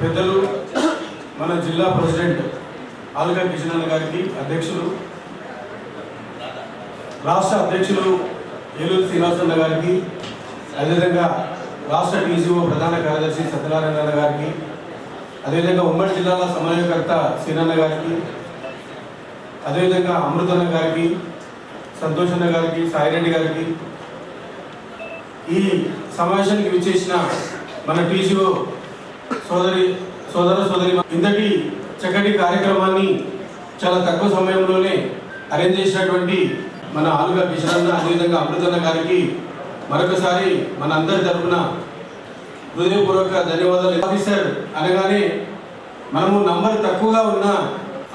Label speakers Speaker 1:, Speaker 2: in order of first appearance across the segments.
Speaker 1: పెద్దలు మన జిల్లా ప్రెసిడెంట్ ఆలుగా కిషన్ గారికి, అధ్యక్షులు రాష్ట్ర అధ్యక్షులు ఏలూరు శ్రీనివాసన్న గారికి, అదేవిధంగా రాష్ట్ర టీజీఓ ప్రధాన కార్యదర్శి సత్యనారాయణ గారికి, అదేవిధంగా ఉమ్మడి జిల్లాల సమన్వయకర్త సీనన్న గారికి, అదేవిధంగా అమృతన్న గారికి, సంతోషన్న గారికి, సాయిరెడ్డి గారికి, ఈ సమావేశానికి విచ్చేసిన మన టీజీఓ సోదరి ఇంతటి చక్కటి కార్యక్రమాన్ని చాలా తక్కువ సమయంలోనే అరేంజ్ చేసినటువంటి మన ఆలుగా కిషన్, అదేవిధంగా అమృతన్న గారికి మరొకసారి మన అందరి తరఫున హృదయపూర్వక ధన్యవాదాలు. ఆఫీసర్ అనగానే మనము నంబర్ తక్కువగా ఉన్న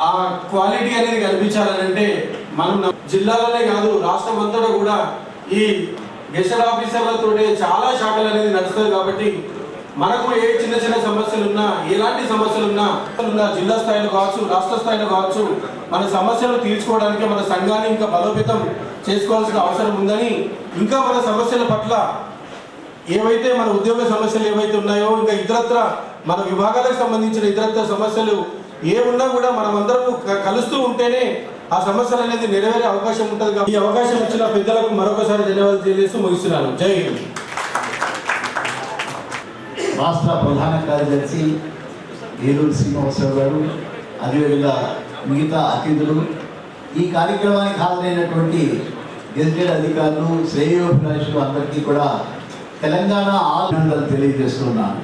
Speaker 1: ఆ క్వాలిటీ అనేది కనిపించాలంటే మనం జిల్లాలోనే కాదు రాష్ట్రం అంతటా కూడా ఈ గెస్టెడ్ ఆఫీసర్లతో చాలా శాఖలు అనేది నడుస్తుంది. కాబట్టి మనకు ఏ చిన్న చిన్న సమస్యలు ఉన్నా, ఎలాంటి సమస్యలు ఉన్నా జిల్లా స్థాయిలో కావచ్చు, రాష్ట్ర స్థాయిలో కావచ్చు, మన సమస్యలు తీర్చుకోవడానికి మన సంఘాన్ని ఇంకా బలోపేతం చేసుకోవాల్సిన అవసరం ఉందని, ఇంకా మన సమస్యల పట్ల ఏవైతే మన ఉద్యోగ సమస్యలు ఏవైతే ఉన్నాయో, ఇంకా ఇతరత్ర మన విభాగాలకు సంబంధించిన ఇతరత్ర సమస్యలు ఏ ఉన్నా కూడా మనం అందరం కలుస్తూ ఉంటేనే ఆ సమస్యలు అనేది నెరవేరే అవకాశం ఉంటుంది. కాబట్టి ఈ అవకాశం ఇచ్చిన పెద్దలకు మరొకసారి ధన్యవాదాలు తెలియజేస్తూ ముగిస్తున్నాను. జై హింద్.
Speaker 2: రాష్ట్ర ప్రధాన కార్యదర్శి ఏలూరు శ్రీనివాసరావు గారు, అదేవిధంగా మిగతా అతిథులు, ఈ కార్యక్రమానికి హాజరైనటువంటి గెజిటెడ్ అధికారులు, శ్రేయోభిలాషులు అందరికీ కూడా తెలంగాణ అభినందనలు తెలియజేస్తున్నాను.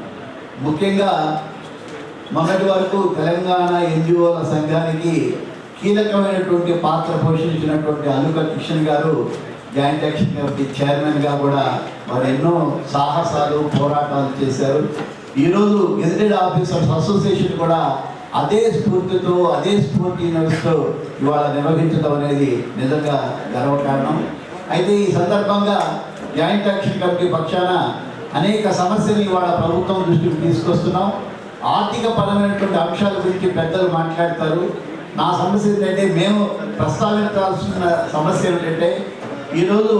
Speaker 2: ముఖ్యంగా మొన్నటి వరకు తెలంగాణ ఎన్జిఓల సంఘానికి కీలకమైనటువంటి పాత్ర పోషించినటువంటి ఆలుగా కిషన్ గారు జాయింట్ యాక్షన్ కమిటీ చైర్మన్గా కూడా వారు ఎన్నో సాహసాలు, పోరాటాలు చేశారు. ఈరోజు గెజిటెడ్ ఆఫీసర్స్ అసోసియేషన్ కూడా అదే స్ఫూర్తితో, అదే స్ఫూర్తి నడుస్తూ ఇవాళ నిర్వహించడం అనేది నిజంగా గర్వకారణం. అయితే ఈ సందర్భంగా జాయింట్ యాక్షన్ కమిటీ పక్షాన అనేక సమస్యలు ఇవాళ ప్రభుత్వం దృష్టికి తీసుకొస్తున్నాం. ఆర్థిక పరమైనటువంటి అంశాల గురించి పెద్దలు మాట్లాడతారు. నా సమస్య ఏంటంటే, మేము ప్రస్తావించాల్సిన సమస్య ఏమిటంటే, ఈరోజు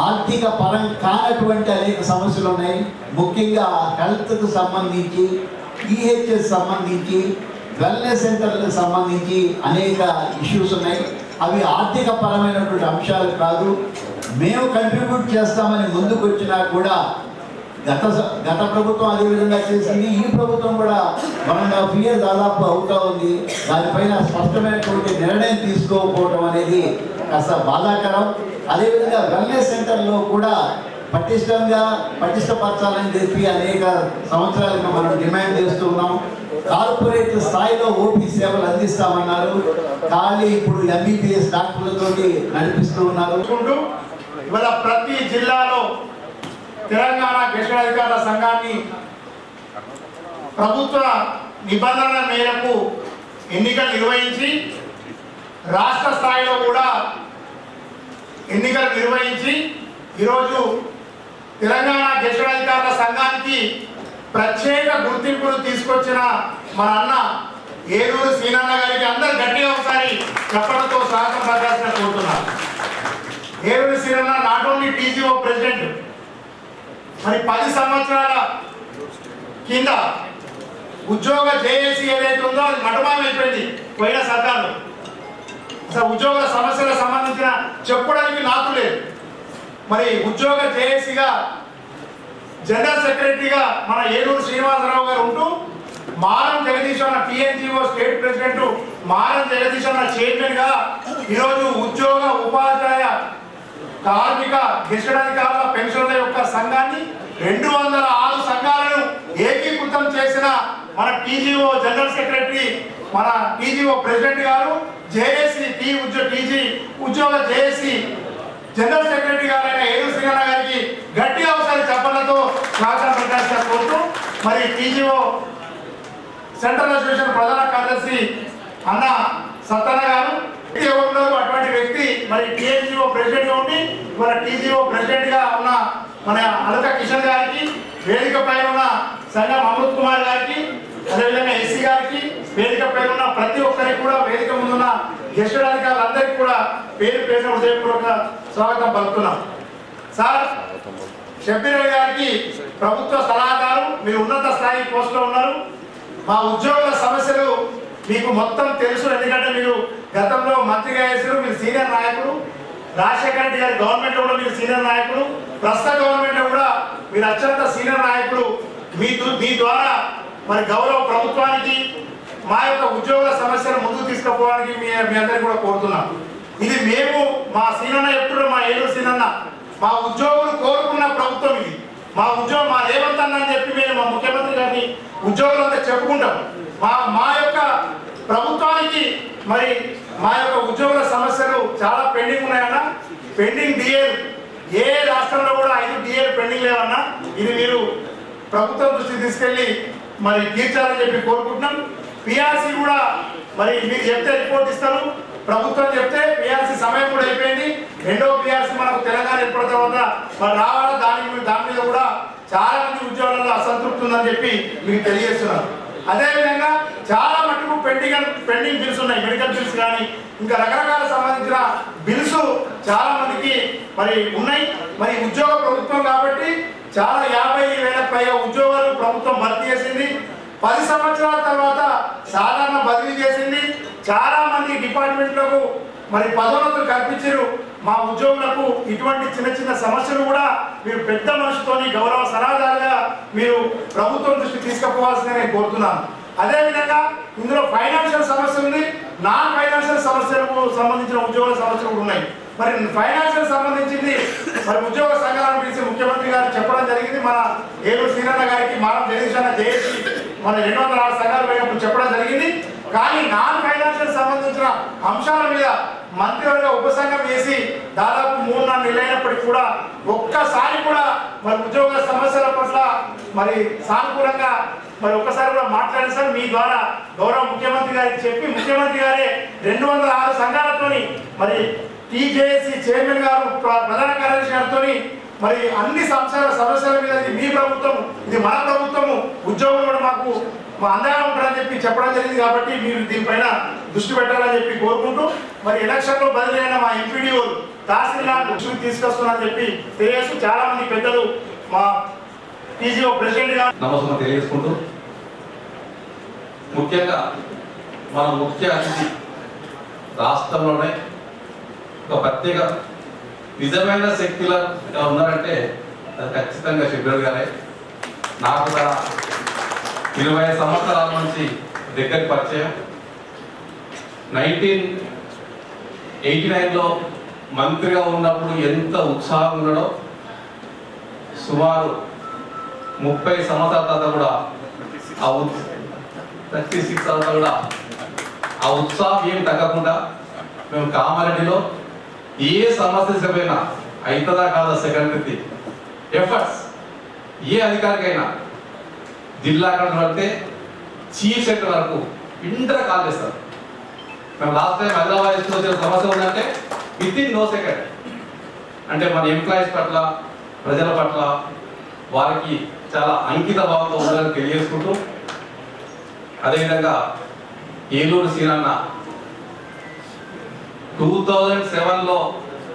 Speaker 2: ఆర్థిక పరం కానటువంటి అనేక సమస్యలు ఉన్నాయి. ముఖ్యంగా హెల్త్కు సంబంధించి, ఈహెచ్ఎస్ సంబంధించి, వెల్నెస్ సెంటర్లకు సంబంధించి అనేక ఇష్యూస్ ఉన్నాయి. అవి ఆర్థిక పరమైనటువంటి అంశాలు కాదు. మేము కంట్రిబ్యూట్ చేస్తామని ముందుకు వచ్చినా కూడా గత ప్రభుత్వం అదేవిధంగా చేసింది. ఈ ప్రభుత్వం కూడా 1.5 years దాదాపు అవుతా ఉంది. దానిపైన స్పష్టమైనటువంటి నిర్ణయం తీసుకోకపోవడం అనేది కాస్త బాధాకరం. అదేవిధంగా వెల్నెస్ సెంటర్లో కూడా పటిష్టపరచాలని చెప్పి అనేక సంవత్సరాలుగా మనం డిమాండ్ చేస్తున్నాం. కార్పొరేట్ స్థాయిలో ఓపీ సేవలు అందిస్తామన్నారు, కానీ ఇప్పుడు ఎంబీబీఎస్ డాక్టర్లతో నడిపిస్తూ ఉన్నారు.
Speaker 3: ఇవాళ ప్రతి జిల్లాలో తెలంగాణ గెజిటెడ్ అధికారుల సంఘాన్ని ప్రభుత్వ నిబంధనల మేరకు ఎన్నికలు నిర్వహించి, రాష్ట్ర స్థాయిలో కూడా ఎన్నికలు నిర్వహించి, ఈరోజు తెలంగాణ గెజిటెడ్ అధికారుల సంఘానికి ప్రత్యేక గుర్తింపును తీసుకొచ్చిన మన అన్న ఏలూరు సీనన్న గారికి అందరు గట్టిగా ఒకసారి చెప్పడంతో స్వాగతం పలకాల్సిన కోరుతున్నారు. ఏలూరు సీనన్న నాట్ ఓన్లీ టీజీఓ ప్రెసిడెంట్, మరి 10 సంవత్సరాల కింద ఉద్యోగ జేఏసీ ఏదైతే ఉందో అది మటమామైపోయింది పోయిన సర్కార్లో. అసలు ఉద్యోగ సమస్యలకు సంబంధించిన చెప్పడానికి నాకు లేదు. మరి ఉద్యోగ జేఏసీగా జనరల్ సెక్రటరీగా మన ఏలూరు శ్రీనివాసరావు గారు ఉంటూ, మారం జగదీష్ అన్న టీఎన్జిఓ స్టేట్ ప్రెసిడెంట్, మారం జగదీష్ అన్న చైర్మన్గా ఈరోజు ఉద్యోగ ఉపాధ్యాయ కార్మిక గెజిటెడ్ అధికారుల పెన్షన్ల యొక్క సంఘాన్ని 206 సంఘాలను ఏకీకృతం చేసిన మన టీజీఓ జనరల్ సెక్రటరీ, మన టీజీఓ ప్రెసిడెంట్ గారు, జేఏసీ టీజీ ఉద్యోగ జేఏసీ జనరల్ సెక్రటరీ గారైన ఏలూరు శ్రీనన్న గారికి గట్టిగా ఒకసారి చెప్పడంతో స్వాగతం ప్రకాశం కోరుతూ, మరి టీజీఓ సెంట్రల్ అసోసియేషన్ ప్రధాన కార్యదర్శి అన్న సత్తన్న గారు ఉన్నారు. అటువంటి వ్యక్తి మరి టీఎన్జిఓ ప్రెసిడెంట్ గా ఉండి మన టీజీఓ ప్రెసిడెంట్ గా ఉన్న మన ఆలుగా కిషన్ గారికి, వేదిక పైన ఉన్న సంగం అమృత్ కుమార్ గారికి, అదేవిధంగా ఎస్సీ గారికి, వేదిక పైన ఉన్న ప్రతి ఒక్కరికి కూడా, వేదిక ముందున్న గెజిటెడ్ అధికారులందరికీ కూడా పేరు పేరున హృదయపూర్వక స్వాగతం పలుకుతున్నాం. సార్ షబ్బీర్ అలీ గారికి ప్రభుత్వ సలహాదారు, మీరు ఉన్నత స్థాయి పోస్టులో ఉన్నారు. మా ఉద్యోగుల సమస్యలు మీకు మొత్తం తెలుసు, ఎందుకంటే మీరు గతంలో మంత్రిగా చేశారు, మీరు సీనియర్ నాయకుడు. రాజశేఖర రెడ్డి గారి గవర్నమెంట్లో కూడా మీరు సీనియర్ నాయకుడు, ప్రస్తుత గవర్నమెంట్లో కూడా మీరు అత్యంత సీనియర్ నాయకుడు. మీ ద్వారా మరి గౌరవ ప్రభుత్వానికి మా యొక్క ఉద్యోగుల సమస్యలు ముందుకు తీసుకుపోవడానికి మీ అందరికీ కూడా కోరుతున్నాం. ఇది మేము మా సీనన్న ఎప్పుడు మా ఏలూరు సీనన్న మా ఉద్యోగులు కోరుకున్న ప్రభుత్వం ఇది. మా రేవంత్ అన్న అని చెప్పి మేము మా ముఖ్యమంత్రి గారిని ఉద్యోగులంతా చెప్పుకుంటాం. మా యొక్క ప్రభుత్వానికి మరి మా యొక్క ఉద్యోగుల సమస్యలు చాలా పెండింగ్ ఉన్నాయన్న. పెండింగ్ డిఏలు ఏ రాష్ట్రంలో కూడా 5 డిఏలు పెండింగ్ లేవన్నా. ఇది మీరు ప్రభుత్వం దృష్టికి తీసుకెళ్ళి మరి తీర్చాలని చెప్పి కోరుకుంటున్నాం. పిఆర్సీ కూడా మరి మీరు చెప్తే రిపోర్ట్ ఇస్తారు, ప్రభుత్వం చెప్తే పిఆర్సీ సమయం కూడా అయిపోయింది. రెండో పిఆర్సీ మనకు తెలంగాణ ఏర్పడిన తర్వాత మరి రావాలా, దాని మీద కూడా చాలా మంది ఉద్యోగులలో అసంతృప్తి ఉందని చెప్పి మీకు తెలియజేస్తున్నారు. అదేవిధంగా చాలా మటుకు పెండింగ్ బిల్స్ ఉన్నాయి, మెడికల్ బిల్స్ కానీ ఇంకా రకరకాల సంబంధించిన బిల్స్ చాలా మందికి మరి ఉన్నాయి. మరి ఉద్యోగ ప్రభుత్వం కాబట్టి చాలా 50,000 పైగా ఉద్యోగాలు ప్రభుత్వం భర్తీ చేసింది. 10 సంవత్సరాల తర్వాత సాధారణ బదిలీ చేసింది. చాలా మంది డిపార్ట్మెంట్లకు మరి పదోన్నతులు కల్పించారు. మా ఉద్యోగులకు ఇటువంటి చిన్న చిన్న సమస్యలు కూడా మీరు పెద్ద మనసుతోని గౌరవ సలహాదారుగా మీరు ప్రభుత్వం దృష్టికి తీసుకుపోవాల్సిందని నేను కోరుతున్నాను. అదేవిధంగా ఇందులో ఫైనాన్షియల్ సమస్య ఉంది, నాన్ ఫైనాన్షియల్ సమస్యలకు సంబంధించిన ఉద్యోగుల సమస్యలు కూడా ఉన్నాయి. మరి ఫైనాన్షియల్ సంబంధించింది మరి ఉద్యోగ సంఘాలను పిలిచి ముఖ్యమంత్రి గారు చెప్పడం జరిగింది. మన ఏలూరు సీనన్న గారికి మానం జగదీష్ అన్న చేసి మన 206 సంఘాలు పోయినప్పుడు చెప్పడం జరిగింది. కానీ నాన్ ఫైనాన్షియల్ సంబంధించిన అంశాల మీద మంత్రివర్గ ఉపసంఘం వేసి దాదాపు 3-4 నెలలైనప్పటికీ కూడా ఒక్కసారి కూడా మరి ఉద్యోగుల సమస్యల పట్ల మరి సానుకూలంగా మరి ఒక్కసారి కూడా మాట్లాడి సార్ మీ ద్వారా గౌరవ ముఖ్యమంత్రి గారికి చెప్పి ముఖ్యమంత్రి గారే 206 సంఘాలతోని మరి టీజేఏసీ చైర్మన్ గారు ప్రధాన కార్యదర్శి గారితో మరి అన్ని సమస్యల మీద ఇది మీ ప్రభుత్వం, ఇది మన ప్రభుత్వము, ఉద్యోగులు కూడా మాకు మా అండగా ఉంటారని చెప్పి చెప్పడం జరిగింది. కాబట్టి మీరు దీనిపైన దృష్టి పెట్టాలని చెప్పి కోరుకుంటూ మరి ఎలక్షన్లో బదిలీ అయిన మా ఎంపీడీఓలు తహసీల్దార్ దృష్టికి తీసుకొస్తున్నారని చెప్పి తెలియజేస్తూ చాలా మంది పెద్దలు మా టీజీఓ ప్రెసిడెంట్ గా
Speaker 4: నమస్కారం తెలియజేసుకుంటూ ముఖ్యంగా మన ముఖ్య అతిథి రాష్ట్రంలోనే ఒక ప్రత్యేక నిజమైన శక్తిలో ఉన్నారంటే అది ఖచ్చితంగా షబ్బీర్ గారే. నాకు కూడా 20 సంవత్సరాల నుంచి దగ్గరికి పరిచయం. 1989లో మంత్రిగా ఉన్నప్పుడు ఎంత ఉత్సాహం ఉన్నాడో సుమారు 30 సంవత్సరాల తర్వాత కూడా 36 తర్వాత కూడా ఆ ఉత్సాహం ఏం తగ్గకుండా మేము కామారెడ్డిలో ఏ సమస్య పోయినా అవుతుందా కాదా సెకండరీ ఎఫర్ట్స్ ఏ అధికారికైనా జిల్లా కలెక్టర్ అంటే చీఫ్ సెక్రటరీ వరకు ఇంటర్ కాల్ చేస్తారు. మేము లాస్ట్ టైం హైదరాబాద్ వచ్చిన సమస్య ఉందంటే వితిన్ నో సెకండ్ అంటే మన ఎంప్లాయీస్ పట్ల ప్రజల పట్ల వారికి చాలా అంకిత భావంతో ఉండాలని తెలియజేసుకుంటూ అదేవిధంగా ఏలూరు సీనన్న 2007లో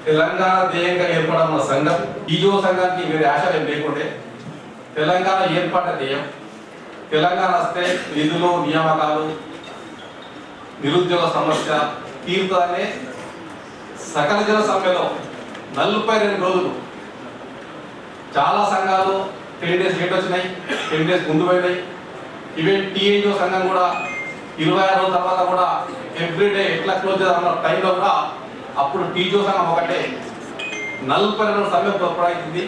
Speaker 4: తెలంగాణ ధ్యేయంగా ఏర్పడిన సంఘం ఈజో సంఘానికి వేరే ఆశలు ఏం లేకుంటే తెలంగాణ ఏర్పడ్డ ధ్యేయం తెలంగాణ వస్తే నిధులు నియామకాలు నిరుద్యోగ సమస్య తీరుతానే సకల జన సమ్మెలో 42 రోజులు చాలా సంఘాలు 10 days లేట్ వచ్చినాయి, 10 days ముందు పోయినాయి. ఈవెన్ టీఏజో సంఘం కూడా 26 రోజుల తర్వాత కూడా ఎవ్రీడే ఎట్లా క్లోజ్ చేద్దామన్న టైంలో కూడా అప్పుడు టీజో సంఘం ఒకటే 42 సమ్మె పురపాయించింది.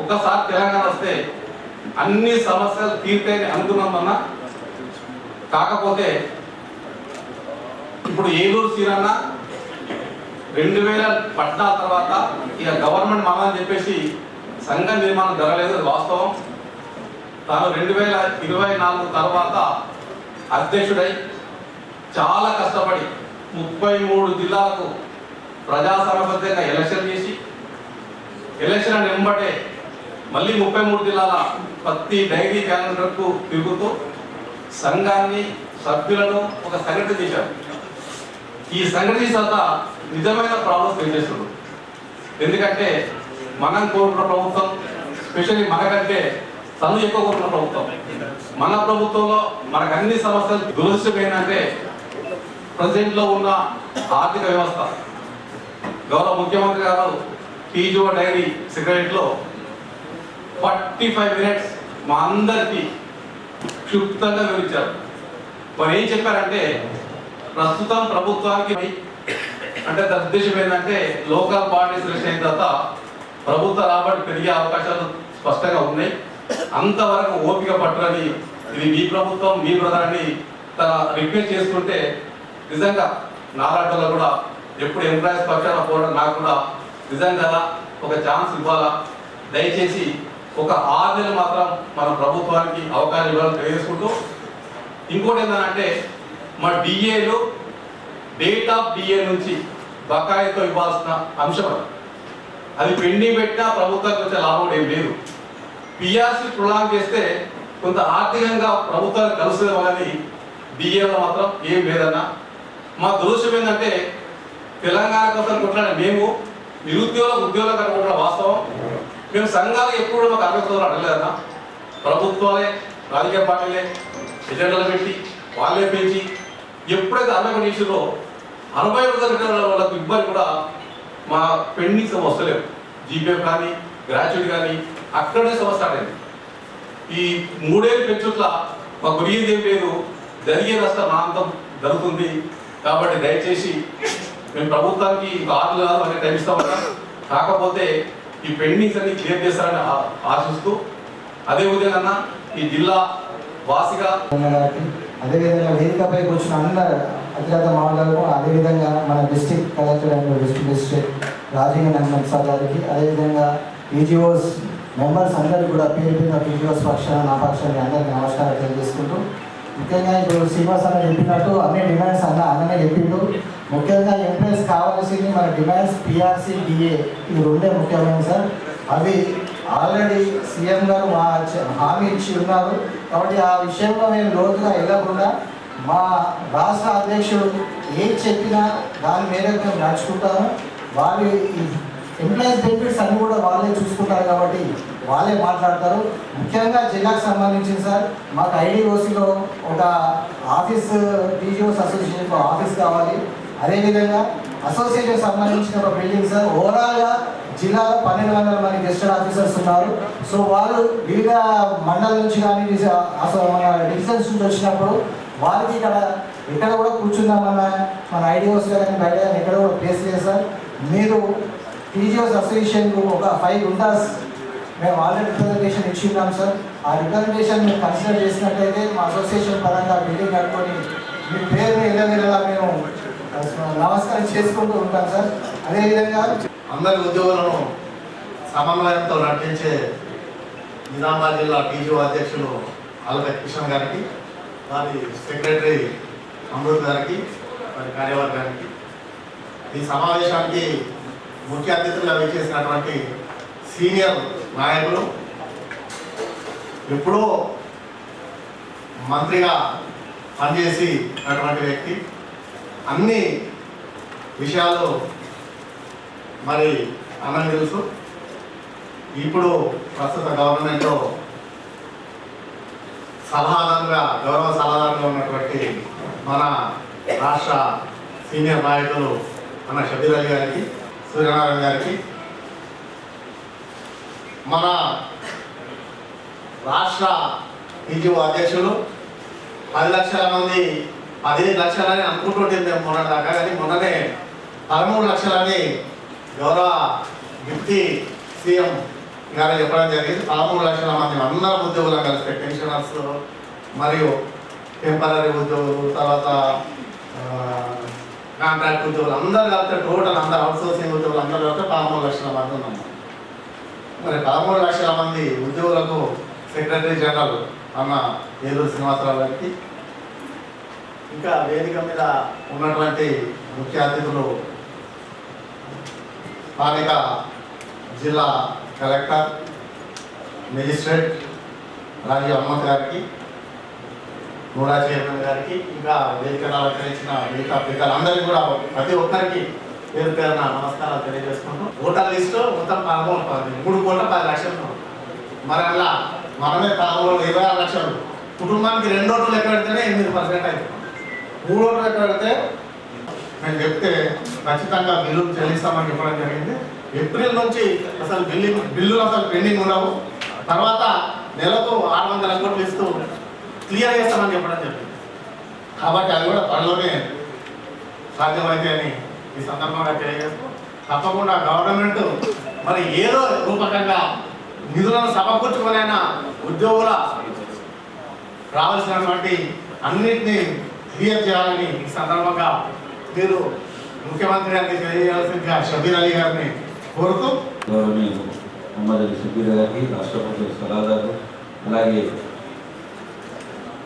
Speaker 4: ఒకసారి తెలంగాణ వస్తే అన్ని సమస్యలు తీర్తాయని అనుకున్నామన్నా. కాకపోతే ఇప్పుడు ఏలూరు సీనన్న 2014 తర్వాత ఇక గవర్నమెంట్ మామని చెప్పేసి సంఘ నిర్మాణం జరగలేదు, అది వాస్తవం. తాను 2024 తర్వాత అధ్యక్షుడై చాలా కష్టపడి 33 జిల్లాలకు ప్రజాసమబద్ధంగా ఎలక్షన్ చేసి ఎలక్షన్ వెంబడే మళ్ళీ 33 జిల్లాల ప్రతి డైరీ క్యాలెండర్కు తిరుగుతూ సంఘాన్ని సభ్యులను ఒక సంఘటన చేశారు. ఈ సంఘటన చేత నిజమైన ప్రాబ్లమ్స్ ఫేస్ చేస్తున్నారు. ఎందుకంటే మనం కోరుకున్న ప్రభుత్వం స్పెషల్లీ మనకంటే చదువు ఎక్కువ కోరుకున్న ప్రభుత్వం. మన ప్రభుత్వంలో మనకు అన్ని సమస్యలు దురదృష్టం ఏంటంటే ప్రజెంట్లో ఉన్న ఆర్థిక వ్యవస్థ. గౌరవ ముఖ్యమంత్రి గారు టీజీఓ డైరీ సెక్రటరీలో 45 minutes మా అందరికీ క్షుప్తంగా వివరించారు. మరి ఏం చెప్పారంటే ప్రస్తుతం ప్రభుత్వానికి అంటే దాని ఉద్దేశం ఏంటంటే లోకల్ పార్టీస్ సెలెక్షన్ అయిన తర్వాత ప్రభుత్వ రాబడి పెరిగే అవకాశాలు స్పష్టంగా ఉన్నాయి. అంతవరకు ఓపిక పట్టురని, ఇది మీ ప్రభుత్వం మీ ప్రధాని తన రిక్వెస్ట్ చేసుకుంటే నిజంగా నారాటంలో కూడా ఎప్పుడు ఎంప్లాయీస్ పక్షాన పోవడం నాకు కూడా నిజంగా ఒక ఛాన్స్ ఇవ్వాలా, దయచేసి ఒక 6 నెలలు మాత్రం మన ప్రభుత్వానికి అవకాశం ఇవ్వాలని తెలియజేసుకుంటూ, ఇంకోటి ఏంటంటే మా డిఏలు డేట్ ఆఫ్ డిఏ నుంచి బకాయితో ఇవ్వాల్సిన అంశం అది పెండింగ్ పెట్టినా ప్రభుత్వానికి వచ్చే లాభం ఏం లేదు. పిఆర్సీ ప్రొలాంగ్ చేస్తే కొంత ఆర్థికంగా ప్రభుత్వానికి కలుస్తుంది అనేది డిఏలో మాత్రం ఏం లేదన్నా. మా దురదృష్టం ఏంటంటే తెలంగాణ కోసం కొట్లాడే మేము నిరుద్యోగులకు ఉద్యోగాలు కనుగొన్న వాస్తవం. మేము సంఘాలు ఎప్పుడు మాకు అర్హతలు అడగలేదన్నా. ప్రభుత్వాలే రాజకీయ పార్టీలే ఎజెండాలు పెట్టి వాళ్ళే పెంచి ఎప్పుడైతే 60 నిమిషంలో 60 వాళ్ళకు ఇబ్బంది కూడా మా పెండింగ్స్ వస్తలేవు. జీపీఎఫ్ కానీ గ్రాడ్యుయేట్ కానీ అక్కడే సమస్య స్టార్ట్ అయింది. ఈ 3 ఏళ్ళు పెంచుట్ల మాకు గురిగింది ఏం లేదు, జరిగే నష్టం మా అంతం జరుగుతుంది. కాబట్టి దయచేసి మేము ప్రభుత్వానికి 6 నెలలు కాదు అనే టైం ఇస్తామన్నా. కాకపోతే ఈ పెండింగ్స్ అన్ని క్లియర్ చేస్తారని ఆశిస్తూ, అదేవిధంగా ఈ జిల్లా వాసిగా
Speaker 5: అదేవిధంగా వేదికపైకి వచ్చిన అందరు అతిరథ మహోదయులకు, అదేవిధంగా మన district collector and district Rajeev Nandan sir గారికి, అదేవిధంగా ఈజీఓస్ మెంబర్స్ అందరికీ కూడా పేరు పేరున ఈజీఓస్ పక్షాన నా పక్షాన్ని అందరికీ నమస్కారం తెలియజేసుకుంటూ, ముఖ్యంగా ఇప్పుడు శ్రీనివాస్ అన్న చెప్పినట్టు అన్ని డిమాండ్స్ అన్ననే చెప్పిండు. ముఖ్యంగా ఎంప్లాయీస్ కావాల్సింది మన డిమాండ్స్ పిఆర్సీ డిఏ ఈ 2 ముఖ్యమైనవి సార్. అవి ఆల్రెడీ సీఎం గారు మా హామీ ఇచ్చి ఉన్నారు. కాబట్టి ఆ విషయంలో మేము లోతుగా వెళ్ళకుండా మా రాష్ట్ర అధ్యక్షుడు ఏం చెప్పినా దాని మేరకు మేము నడుచుకుంటాము. వాళ్ళు ఎంప్లాయీస్ బెనిఫిట్స్ అన్ని కూడా వాళ్ళే చూసుకుంటారు కాబట్టి వాళ్ళే మాట్లాడతారు. ముఖ్యంగా జిల్లాకు సంబంధించింది సార్, మాకు ఐడిఓసిలో ఒక ఆఫీస్, టీజీఓస్ అసోసియేషన్లో ఆఫీస్ కావాలి. అదేవిధంగా అసోసియేషన్ సంబంధించిన ఒక బిల్డింగ్ సార్. ఓవరాల్గా జిల్లాలో 1200 మంది గెస్టెడ్ ఆఫీసర్స్ ఉన్నారు. సో వాళ్ళు వివిధ మండలం నుంచి కానీ మన డివిజన్స్ నుంచి వచ్చినప్పుడు వారికి ఇక్కడ కూడా కూర్చుందామన్న మన ఐడిఓస్ కానీ బయట ఎక్కడ కూడా ప్లేస్ లేదు సార్. మీరు టీజీఓస్ అసోసియేషన్కు ఒక 5 గుంటాస్ మేము ఆల్రెడీ రిప్రజెంటేషన్ ఇచ్చిన్నాం సార్. ఆ రిప్రజెంటేషన్ మీరు కన్సిడర్ చేసినట్లయితే మా అసోసియేషన్ పరంగా బిల్డింగ్ కట్టుకొని మీ పేరుని ఎల్లవేళలా మేము నమస్కారం చేసుకుంటూ ఉంటాం సార్. అదేవిధంగా
Speaker 3: అందరి ఉద్యోగులను సమన్వయంతో నడిపించే నిజామాబాద్ జిల్లా టీజీఓ అధ్యక్షులు ఆలపతి కిషన్ గారికి, వారి సెక్రటరీ అమృత్ గారికి, వారి కార్యవర్గానికి, ఈ సమావేశానికి ముఖ్య అతిథులుగా విచ్చేసినటువంటి సీనియర్ నాయకులు, ఎప్పుడో మంత్రిగా పనిచేసినటువంటి వ్యక్తి, అన్ని విషయాలు మరి అన్నకు తెలుసు. ఇప్పుడు ప్రస్తుత గవర్నమెంట్లో గౌరవ సలహాదారుగా ఉన్నటువంటి మన రాష్ట్ర సీనియర్ నాయకులు మన షబీర్ అలీ గారికి, సూర్యనారాయణ గారికి, మన రాష్ట్ర టీజీఓ అధ్యక్షులు 10 లక్షల మంది 15 లక్షలని అనుకుంటుంటే మేము మొన్న దాకా, కానీ మొన్ననే 13 లక్షలని గౌరవ డిప్యూటీ సీఎం గారు చెప్పడం జరిగింది. 13 లక్షల మంది అందరూ ఉద్యోగులను కలిస్తే పెన్షనర్స్ మరియు టెంపరీ ఉద్యోగులు, తర్వాత కాంట్రాక్ట్ ఉద్యోగులు అందరూ కలిపితే టోటల్ అందరూ అవుట్సోర్సింగ్ ఉద్యోగులు అందరూ కలిపితే 13 లక్షల మంది ఉన్నాం. మరి 13 లక్షల మంది ఉద్యోగులకు సెక్రటరీ జనరల్ అన్న ఏలూరు శ్రీనివాసరావు గారికి, ఇంకా వేదిక మీద ఉన్నటువంటి ముఖ్య అతిథులు స్థానిక జిల్లా కలెక్టర్, మెజిస్ట్రేట్ రాజీవ్ హనుమంత్ గారికి, నూడా చైర్మన్ గారికి, ఇంకా వేదికను అలంకరించిన మిగతా పిల్లలందరికీ కూడా ప్రతి ఒక్కరికి పేరు పేరున నమస్కారాలు తెలియజేసుకుంటూ, ఓటర్ లిస్టు మొత్తం 3 కోట్ల 10 లక్షలు మరి అలా మనమే కావాలి 26 లక్షలు కుటుంబానికి 2 ఓట్లు లెక్క పెడితేనే 8% అవుతుంది. 3 ఓట్లు లెక్క పెడితే నేను చెప్తే ఖచ్చితంగా బిల్లులు చెల్లిస్తామని చెప్పడం జరిగింది. ఏప్రిల్ నుంచి అసలు బిల్లులు అసలు పెండింగ్ ఉండవు. తర్వాత నెలకు 600 కోట్లు ఇస్తూ క్లియర్ చేస్తామని చెప్పడం జరిగింది. కాబట్టి అది కూడా త్వరలోనే సాధ్యమైతే అని ఈ సందర్భంగా తెలియజేస్తూ తప్పకుండా గవర్నమెంట్ మరి ఏదో రూపకంగా నిధులను సమకూర్చుకునైనా ఉద్యోగుల రావాల్సినటువంటి అన్నింటినీ క్లియర్ చేయాలని ఈ సందర్భంగా మీరు ముఖ్యమంత్రి గారికి తెలియజేయాల్సిందిగా షబీర్ అలీ గారిని కోరుతూ
Speaker 6: గౌరవనీయులు మొహమ్మద్ అలీ షబీర్ గారికి, రాష్ట్ర ప్రభుత్వ సలహాదారు, అలాగే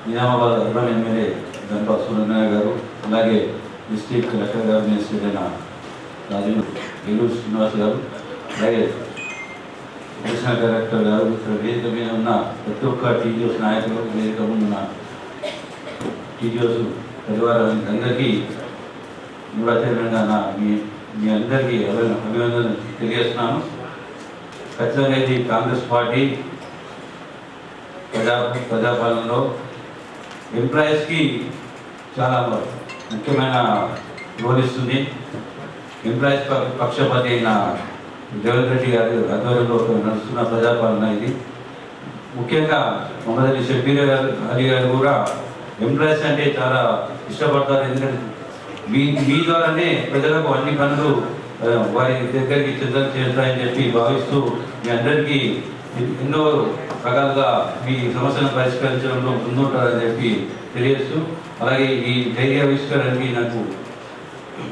Speaker 6: నిజామాబాద్ అర్బన్ ఎమ్మెల్యే గంపా సూర్యనారాయణ గారు, అలాగే డిస్ట్రిక్ట్ కలెక్టర్ గారు మినిస్టర్ అయిన రాజు ఏలూరు శ్రీనివాస్ గారు, అలాగే అడిషనల్ డైరెక్టర్ గారు, ఇక్కడ వేదిక మీద ఉన్న ప్రతి ఒక్క టీజీఓస్ నాయకులు, వేదిక ఉన్న టీజీఓస్ పరివారం అందరికీ నివాచనంగా మీ అందరికీ అభినందనలు తెలియజేస్తున్నాను. ఖచ్చితంగా ఇది కాంగ్రెస్ పార్టీ ప్రజాపాలనలో ఎంప్లాయీస్కి చాలా ముఖ్యమైన రోల్ ఇస్తుంది. ఎంప్లాయీస్ పక్షపాతి అయిన రేవంత్ రెడ్డి గారి ఆధ్వర్యంలో నడుస్తున్న ప్రజాపాలన ఇది. ముఖ్యంగా మొహమ్మద్ అలీ షబీర్ అలీ గారు కూడా ఎంప్లాయీస్ అంటే చాలా ఇష్టపడతారు. ఎందుకంటే మీ ద్వారానే ప్రజలకు అన్ని పనులు వారి దగ్గరికి చేస్తాయని చెప్పి భావిస్తూ మీ అందరికీ ఎన్నో రకాలుగా మీ సమస్యలను పరిష్కరించడంలో ముందుంటారని చెప్పి తెలియజేస్తూ, అలాగే ఈ ధైర్యావిష్కరణకి నాకు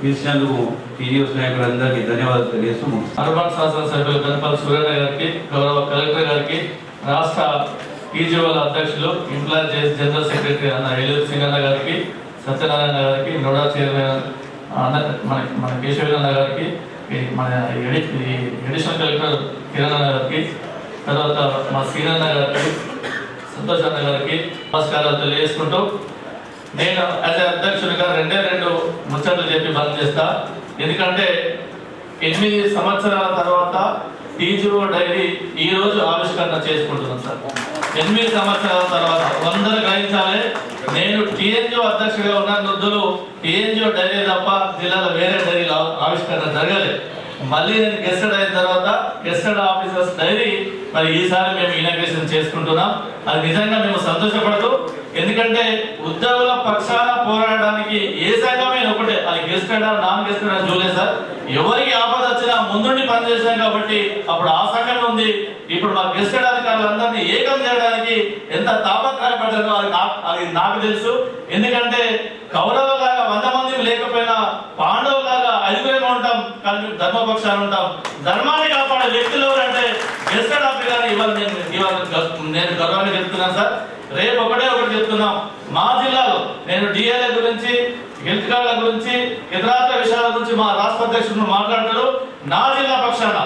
Speaker 6: పిలిచినందుకు టీజీఎస్ నాయకులందరికీ ధన్యవాదాలు తెలియజేస్తూ
Speaker 7: అర్బన్ శాసనసభ్యులు గణపతి సూర్యనారాయణ గారికి, గౌరవ కలెక్టర్ గారికి, రాష్ట్ర టీజీఓల అధ్యక్షులు, ఎంప్లాయీస్ జనరల్ సెక్రటరీ అన్న ఏలూరు సింగన్న గారికి, సత్యనారాయణ గారికి, నోడా చైర్మన్ మన కేశవన్న గారికి, మన అడిషనల్ కలెక్టర్ కిరణ్ అన్న గారికి, తర్వాత మా శ్రీనన్న గారికి, సంతోష్ అన్న గారికి నమస్కారాలు తెలియజేసుకుంటూ, నేను యాజ్ అధ్యక్షుడిగా 2 ముచ్చట్లు చెప్పి బంద్ చేస్తా. ఎందుకంటే 8 సంవత్సరాల తర్వాత టీజీఓ డైరీ ఈ రోజు ఆవిష్కరణ చేసుకుంటున్నాం సార్. 8 సంవత్సరాల తర్వాత అందరూ గ్రహించాలి, నేను టీఎన్జిఓ అధ్యక్షుడిగా ఉన్న వృద్ధులు టీఎన్జిఓ డైరీ తప్ప జిల్లాలో వేరే డైరీలో ఆవిష్కరణ జరగలేదు. మళ్ళీ నేను గెస్టెడ్ అయిన తర్వాత గెస్టెడ్ ఆఫీసర్స్ డైరీ మరి ఈసారి మేము ఇనాగ్రేషన్ చేసుకుంటున్నాం. అది నిజంగా మేము సంతోషపడుతూ, ఎందుకంటే ఉద్యోగుల పక్షాన పోరాడడానికి ఏ సంఘమైన ఒకటే, అది గెస్టెడ్ నాన్ గెస్టెడ్ అని చూడలేదు సార్. ఎవరికి ఆపద వచ్చినా ముందుండి పనిచేసాం కాబట్టి అప్పుడు ఆ సంఘమే ఉంది. ఇప్పుడు మా గెస్టెడ్ అధికారులందరినీ ఏకం చేయడానికి ఎంత తాపత్రయపడ్డారో అది నాకు తెలుసు. ఎందుకంటే కౌరవలాగా 100 మంది లేకపోయినా పాండవులాగా 5 ఉంటాం, కానీ మేము ధర్మపక్షాలు ఉంటాం. ధర్మాన్ని కాపాడే వ్యక్తులు ఎవరంటే గెస్టెడ్ ఆఫీసర్. ఇవాళ నేను గర్వంగా చెప్తున్నాను సార్. రేపు ఒకటి చెప్తున్నాం, మా జిల్లాలో నేను డిఎల్ఏ గురించి, హెల్త్ కార్డుల గురించి, ఇతరాత్ర విషయాల గురించి మా రాష్ట్ర అధ్యక్షుడు మాట్లాడతారు. నా జిల్లా పక్షాన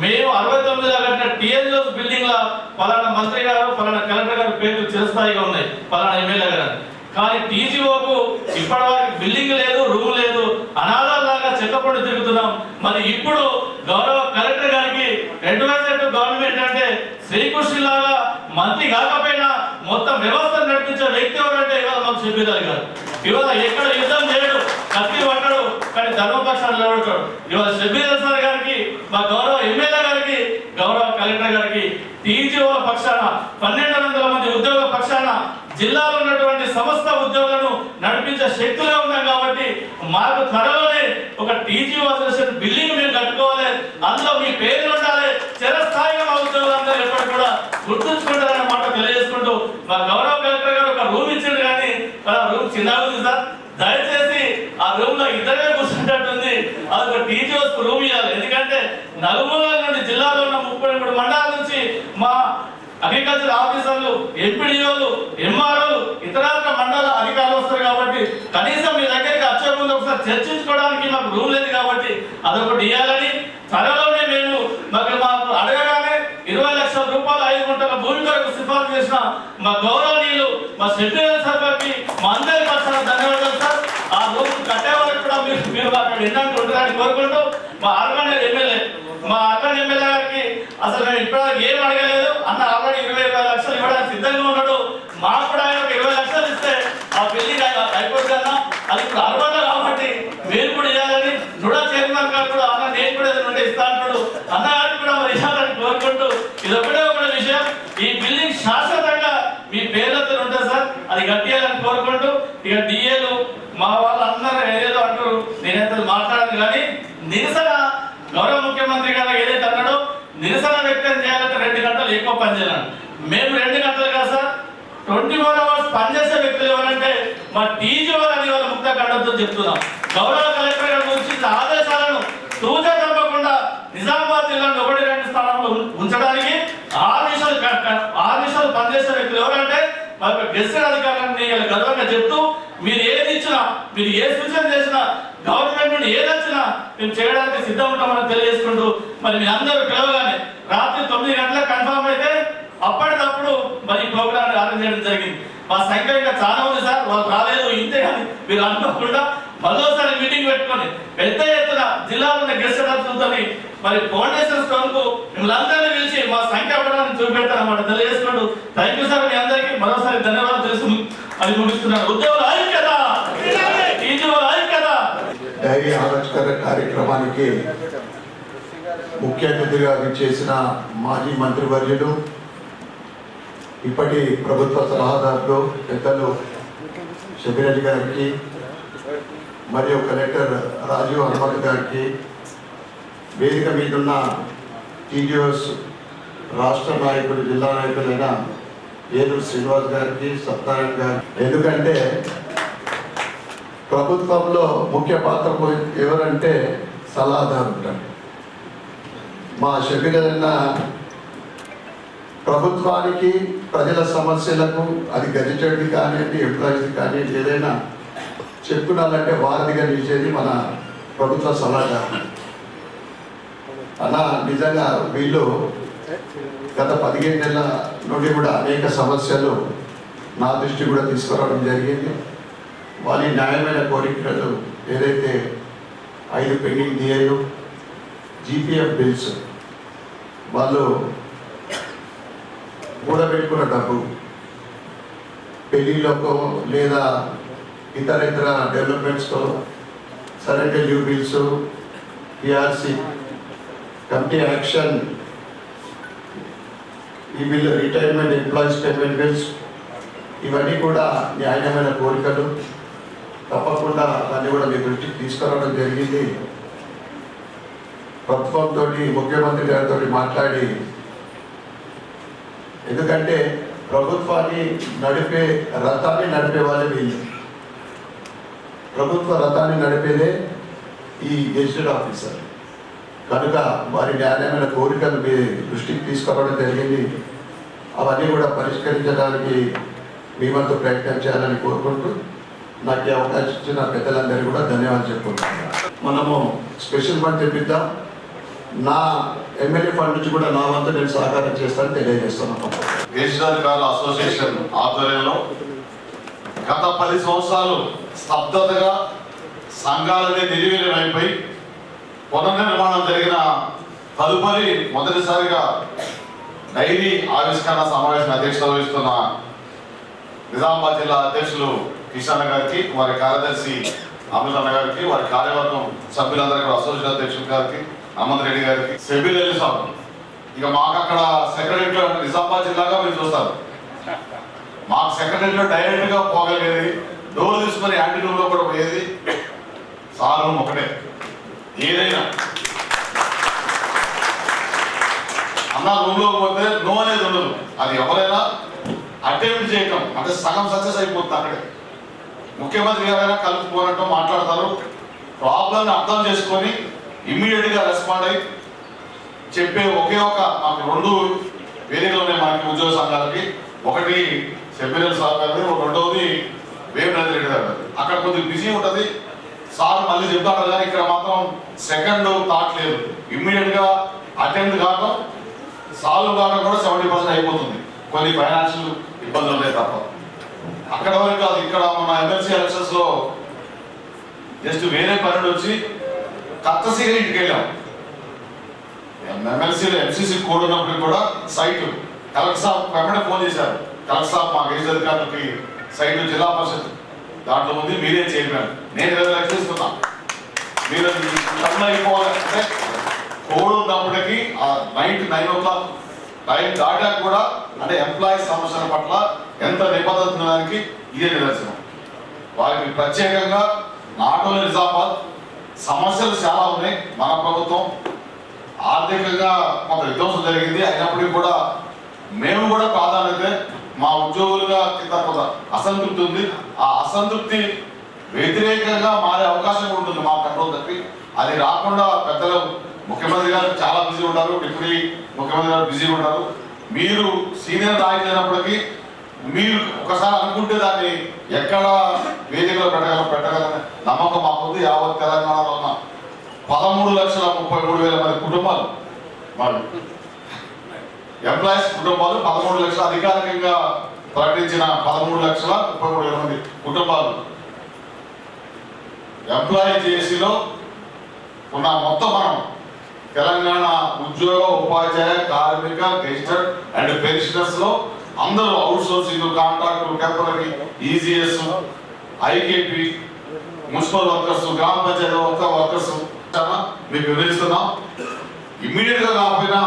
Speaker 7: మేము 69లో కట్టిన టీఎన్జిఓస్ బిల్డింగ్ లా పలానా మంత్రి గారు, పలానా కలెక్టర్ గారు పేర్లు చిరస్థాయిగా ఉన్నాయి, పలానా ఎమ్మెల్యే గారు. కానీ టీజీఓకు ఇప్పటివరకు బిల్డింగ్ లేదు, రూమ్ లేదు, అనాథాలాగా చెక్కపడి తిరుగుతున్నాం. మరి ఇప్పుడు గౌరవ కలెక్టర్ గారికి అడ్వైజర్ టు గవర్నమెంట్ అంటే శ్రీకృష్ణులాగా మంత్రి కాకపోయినా మొత్తం వ్యవస్థను నడిపించే వ్యక్తి ఎవరంటే ఇవాళ మాకు షబీర్ అలీ గారు. ఇవాళ ఎక్కడ యుద్ధం చేయడు, కత్తి పట్టడు, కానీ ధర్మపక్షాలు నిలబడతాడు. ఇవాళ షబీర్ అలీ సార్ గారికి, మా గౌరవ ఎమ్మెల్యే గారికి, గౌరవ కలెక్టర్ గారికి టీజీఓల పక్షాన 1200 మంది ఉద్యోగుల పక్షాన జిల్లాలో ఉన్నటువంటి సమస్త ఉద్యోగులను నడిపించే శక్తులే ఉన్నాం. కాబట్టి మాకు త్వరలోనే ఒక టీజీఓ అసోసియేషన్ బిల్డింగ్ మేము కట్టుకోవాలి, అందులో మీ పేర్లు ఉండాలి, చిరస్థాయిగా మా ఉద్యోగులందరూ ఎప్పటికీ కూడా గుర్తుంచుకుంటారనే మాట తెలియజేసుకుంటూ, మా గౌరవ కలెక్టర్ గారు ఒక రూమ్ ఇచ్చిండు, కానీ రూమ్ చిన్నగా ఉంది సార్. దయచేసి ఆ రూమ్ లో ఇద్దరే కూర్చుంటుంది, అది ఒక టీజీఓస్ రూమ్ ఇవ్వాలి. ఎందుకంటే నలుమూలల నుండి జిల్లాలో ఉన్న 33 మండలాల నుంచి మా అగ్రికల్చర్ ఆఫీసర్లు, ఎంపీడీఓలు, ఎంఆర్ఓలు, ఇతరాత్ర మండల అధికారులు వస్తారు. కాబట్టి కనీసం మీ దగ్గరికి వచ్చే ముందు ఒకసారి చర్చించుకోవడానికి మాకు రూమ్ లేదు. కాబట్టి అదొకటి ఇవ్వాలని త్వరలోనే మేము మాకు అడగగానే 20 లక్షల రూపాయలు 5 గుంటల భూమి కొరకు సిఫార్సు చేసిన మా గౌరవనీయులు మా షబీర్ సభకి మా అందరి పక్షాన ధన్యవాదాలు సార్. ఆ రూమ్ కట్టే వరకు కూడా మీరు అక్కడ ఎన్నట్టు ఉంటుందని కోరుకుంటూ, మా అర్బన్ ఎమ్మెల్యే గారికి అసలు మేము ఇప్పటివరకు ఏం అడగలేదు అన్న ఆల్రెడీ అది ఇప్పుడు అర్హత కాబట్టి మీరు కూడా ఇవ్వాలని నుడా చైర్మన్ గారు కూడా అన్న నేను కూడా ఏదైనా ఇస్తా అంటాడు అన్నగారికి కూడా మరి ఇవ్వాలని కోరుకుంటూ ఇది ఒకటే ఒక విషయం, ఈ బిల్డింగ్ శాశ్వతంగా మీ పేర్లతో ఉంటుంది సార్, అది కట్టియాలని కోరుకుంటూ ఇక డిఏలు మా వాళ్ళు అందరూ ఏదేదో అంటారు, నేనైతే మాట్లాడాను కానీ నిరసన గౌరవ ముఖ్యమంత్రి గారు ఏదైతే అన్నాడో నిరసన వ్యక్తం చేయాలంటే 2 గంటలు ఎక్కువ పనిచేయాలి. మేము 2 గంటలు కాదు సార్, 24 hours పనిచేసే వ్యక్తులు ఎవరంటే మా టీజీఓ అని వాళ్ళ ముక్త కండతో చెప్తున్నాం. గౌరవ కలెక్టర్ గారి గురించి ఆదేశాలను తూచా తప్పకుండా నిజామాబాద్ జిల్లాను 1-2 స్థానంలో ఉంచడానికి 6 నిమిషాలు పనిచేసే వ్యక్తులు ఎవరంటే మా గెస్టెడ్ అధికారులని గర్వంగా చెప్తూ మీరు ఏది ఇచ్చినా మీరు ఏ సూచన చేసినా గవర్నమెంట్ నుండి ఏది వచ్చినా మేము చేయడానికి సిద్ధం ఉంటామని తెలియజేసుకుంటూ మరి మీ అందరూ పిలవగానే రాత్రి 9 గంటలకు కన్ఫర్మ్ అయితే అప్పటికప్పుడు మరి ఈ ప్రోగ్రామ్ అరేంజ్ చేయడం జరిగింది. మా సంఖ్య ఇంకా చాలా ఉంది సార్, వాళ్ళు రాలేదు ఇంతే కానీ మీరు అనుకోకుండా మరోసారి మీటింగ్ పెట్టుకొని పెద్ద ఎత్తున జిల్లాలో ఉన్న గెస్ట్ హౌస్లతో మరి ఫౌండేషన్ స్టోన్ కు మిమ్మల్ని అందరినీ పిలిచి మా సంఖ్య పడాలని చూపెడతారన్నమాట తెలియజేసుకుంటూ థ్యాంక్ యూ సార్, మీ అందరికీ మరోసారి ధన్యవాదాలు తెలుసు అది ముగిస్తున్నాను. ఉద్యోగుల ఐక్యత, టీజీఓల ఐక్యత.
Speaker 8: డైరీ ఆవిష్కరణ కార్యక్రమానికి ముఖ్య అతిథిగా చేసిన మాజీ మంత్రివర్యులు ఇప్పటి ప్రభుత్వ సలహాదారులు పెద్దలు షబీర్ గారికి మరియు కలెక్టర్ రాజీవ్ హనుమంత్ గారికి, వేదిక మీదున్న టీజీఓస్ రాష్ట్ర నాయకులు జిల్లా నాయకులైన ఏలూరు శ్రీనివాస్ గారికి, సత్యనారాయణ గారికి, ఎందుకంటే ప్రభుత్వంలో ముఖ్య పాత్ర ఎవరంటే సలహాదారు. మా షబీర్ అన్న ప్రభుత్వానికి ప్రజల సమస్యలకు అది గెజిటెడ్ కానివ్వండి ఎంప్లాయీస్ కానీ ఏదైనా చెప్పుకోవాలంటే వారధిగా నిలిచేది మన ప్రభుత్వ సలహాదారు అన్న. నిజంగా వీళ్ళు గత 15 నెలల నుండి కూడా అనేక సమస్యలు నా దృష్టి కూడా తీసుకురావడం జరిగింది. వాళ్ళ న్యాయమైన కోరికలు ఏదైతే 5 పెండింగ్ డిఏలు, జీపీఎఫ్ బిల్స్, వాళ్ళు కూడబెట్టుకున్న డబ్బు పెళ్లిళ్ళకో లేదా ఇతర డెవలప్మెంట్స్కో, surrender leave bills, PRC, committee action, ఈ bill, retirement employees payment bills, ఇవన్నీ కూడా న్యాయమైన కోరికలు. తప్పకుండా దాన్ని కూడా మీ దృష్టికి తీసుకురావడం జరిగింది. ప్రభుత్వంతో ముఖ్యమంత్రి గారితో మాట్లాడి, ఎందుకంటే ప్రభుత్వాన్ని నడిపే రథాన్ని నడిపే వాళ్ళే వీళ్ళు. ప్రభుత్వ రథాన్ని నడిపేదే ఈ గెజిటెడ్ ఆఫీసర్. కనుక వారి న్యాయమైన కోరికలు మీ దృష్టికి తీసుకురావడం జరిగింది. అవన్నీ కూడా పరిష్కరించడానికి మీ వంతు ప్రయత్నం చేయాలని కోరుకుంటూ నాకు ఈ అవకాశం ఇచ్చిన పెద్దలందరికీ కూడా ధన్యవాదాలు చెప్పుకుంటున్నాను. మనము స్పెషల్ ఫండ్ తెప్పిద్దాం. నా ఎమ్మెల్యే ఫండ్ నుంచి కూడా నా వంతు నేను సహకారం చేస్తానని తెలియజేస్తున్నాను.
Speaker 9: గెజిటెడ్ అసోసియేషన్ ఆధ్వర్యంలో గత 10 సంవత్సరాలు స్తబ్దతగా సంఘాలనే నిర్వీర్యమైపోయి పునర్నిర్మాణం జరిగిన తదుపరి మొదటిసారిగా డైరీ ఆవిష్కరణ సమావేశం అధ్యక్షత వహిస్తున్న నిజామాబాద్ జిల్లా అధ్యక్షులు కిషన్ గారికి, వారి కార్యదర్శి అమృతన్న గారికి, వారి కార్యవర్గం సభ్యులందరికీ, అసోసియేషన్ అధ్యక్షుల గారికి, హనుమంత్ రెడ్డి గారికి, షబీర్ అలీ సాబ్, ఇక మాకు అక్కడ సెక్రటరీలో నిజామాబాద్ జిల్లాగా మీరు చూస్తారు. మాకు సెక్రటరీలో డైరెక్ట్ గా పోగలిగేది, డోర్ తీసుకుని యాంటీ రూమ్ లో కూడా పోయేది సార్ రూమ్ ఒకటే. ఏదైనా అన్న రూమ్ లో పోతే నో అనేది ఉండదు. అది ఎవరైనా అటెంప్ట్ చేయటం అంటే సగం సక్సెస్ అయిపోతుంది. అక్కడే ముఖ్యమంత్రి గారైనా కలుపుకోనట్టు మాట్లాడతారు. ప్రాబ్లం అర్థం చేసుకొని ఇమ్మీడియట్ గా రెస్పాండ్ అయ్యి చెప్పే ఒకే ఒక మాకు 2 వేదికలు ఉన్నాయి మనకి ఉద్యోగ సంఘాలకి. ఒకటి షబీర్ సార్ గారి, రెండవది వేమనాథ్ రెడ్డి గారు. అక్కడ కొద్దిగా బిజీ ఉంటుంది సార్, మళ్ళీ చెప్తారు కానీ ఇక్కడ మాత్రం సెకండ్ థాట్ లేదు. ఇమ్మీడియట్ గా అటెంప్ట్ కావడం, సాల్వ్ కావడం కూడా 70% అయిపోతుంది. కొన్ని ఫైనాన్షియల్ ఇబ్బందులు ఉన్నాయి తప్ప. అక్కడ వరకు కాదు. ఇక్కడ మన ఎమ్మెల్సీ ఎలక్షన్స్ లో జస్ట్ వేరే పనులు వచ్చి కత్తసీగా ఇంటికి వెళ్ళాం. ఎమ్మెల్సీలో ఎంసీసీ కోడ్ ఉన్నప్పుడు కూడా సైట్ కలెక్టర్ సాబ్ వెంటనే ఫోన్ చేశారు. కలెక్టర్ సాబ్ మా గెజిటెడ్ అధికారులకి సైట్ జిల్లా పరిషత్ దాంట్లో ఉంది మీరే చైర్మన్. నేను 20 లక్షలు ఇస్తున్నా. మీరు టర్న్ అయిపోవాలంటే కోడ్ ఉన్నప్పటికీ నైట్ 9 o'clock టైం దాటా కూడా అంటే ఎంప్లాయీస్ సమస్యల పట్ల ఎంత నిబద్ధత ఉన్నదానికి ఇదే నిదర్శనం. వారికి ప్రత్యేకంగా నాట్ ఓన్లీ నిజామాబాద్ సమస్యలు చాలా ఉన్నాయి. మన ప్రభుత్వం ఆర్థికంగా కొంత విధ్వంసం జరిగింది, అయినప్పటికీ కూడా మేము కూడా ప్రాధాన్యత మా ఉద్యోగులుగా కింద కొంత అసంతృప్తి ఉంది. ఆ అసంతృప్తి వ్యతిరేకంగా మారే అవకాశం ఉంటుంది మా కంట్రోల్ తప్పి. అది రాకుండా పెద్దలు ముఖ్యమంత్రి గారు చాలా బిజీ ఉంటారు, డిప్యూటీ ముఖ్యమంత్రి గారు బిజీగా ఉంటారు. మీరు సీనియర్ నాయకులు అయినప్పటికీ మీరు ఒకసారి అనుకుంటే దాన్ని ఎక్కడ వేదికలో పెట్టగలనే నమ్మకం మాకుంది. యావత్ తెలంగాణలో ఉన్న 13,33,000 మంది కుటుంబాలు, వాళ్ళు ఎంప్లాయీస్ కుటుంబాలు 13 లక్షల, అధికారికంగా ప్రకటించిన 13,33,000 మంది కుటుంబాలు ఎంప్లాయీ జేఏసీలో ఉన్న మొత్తం మనం తెలంగాణ ఉద్యోగ ఉపాధ్యాయ కార్మిక గెజిటెడ్ అండ్ పెన్షనర్స్ లో అందరూ out sourcing, contract, temporary, EGS, IKP, municipal workers, గ్రామ పంచాయతీ వర్కర్స్ మీకు వివరిస్తున్నాం. ఇమ్మీడియట్ గా కాకపోయినా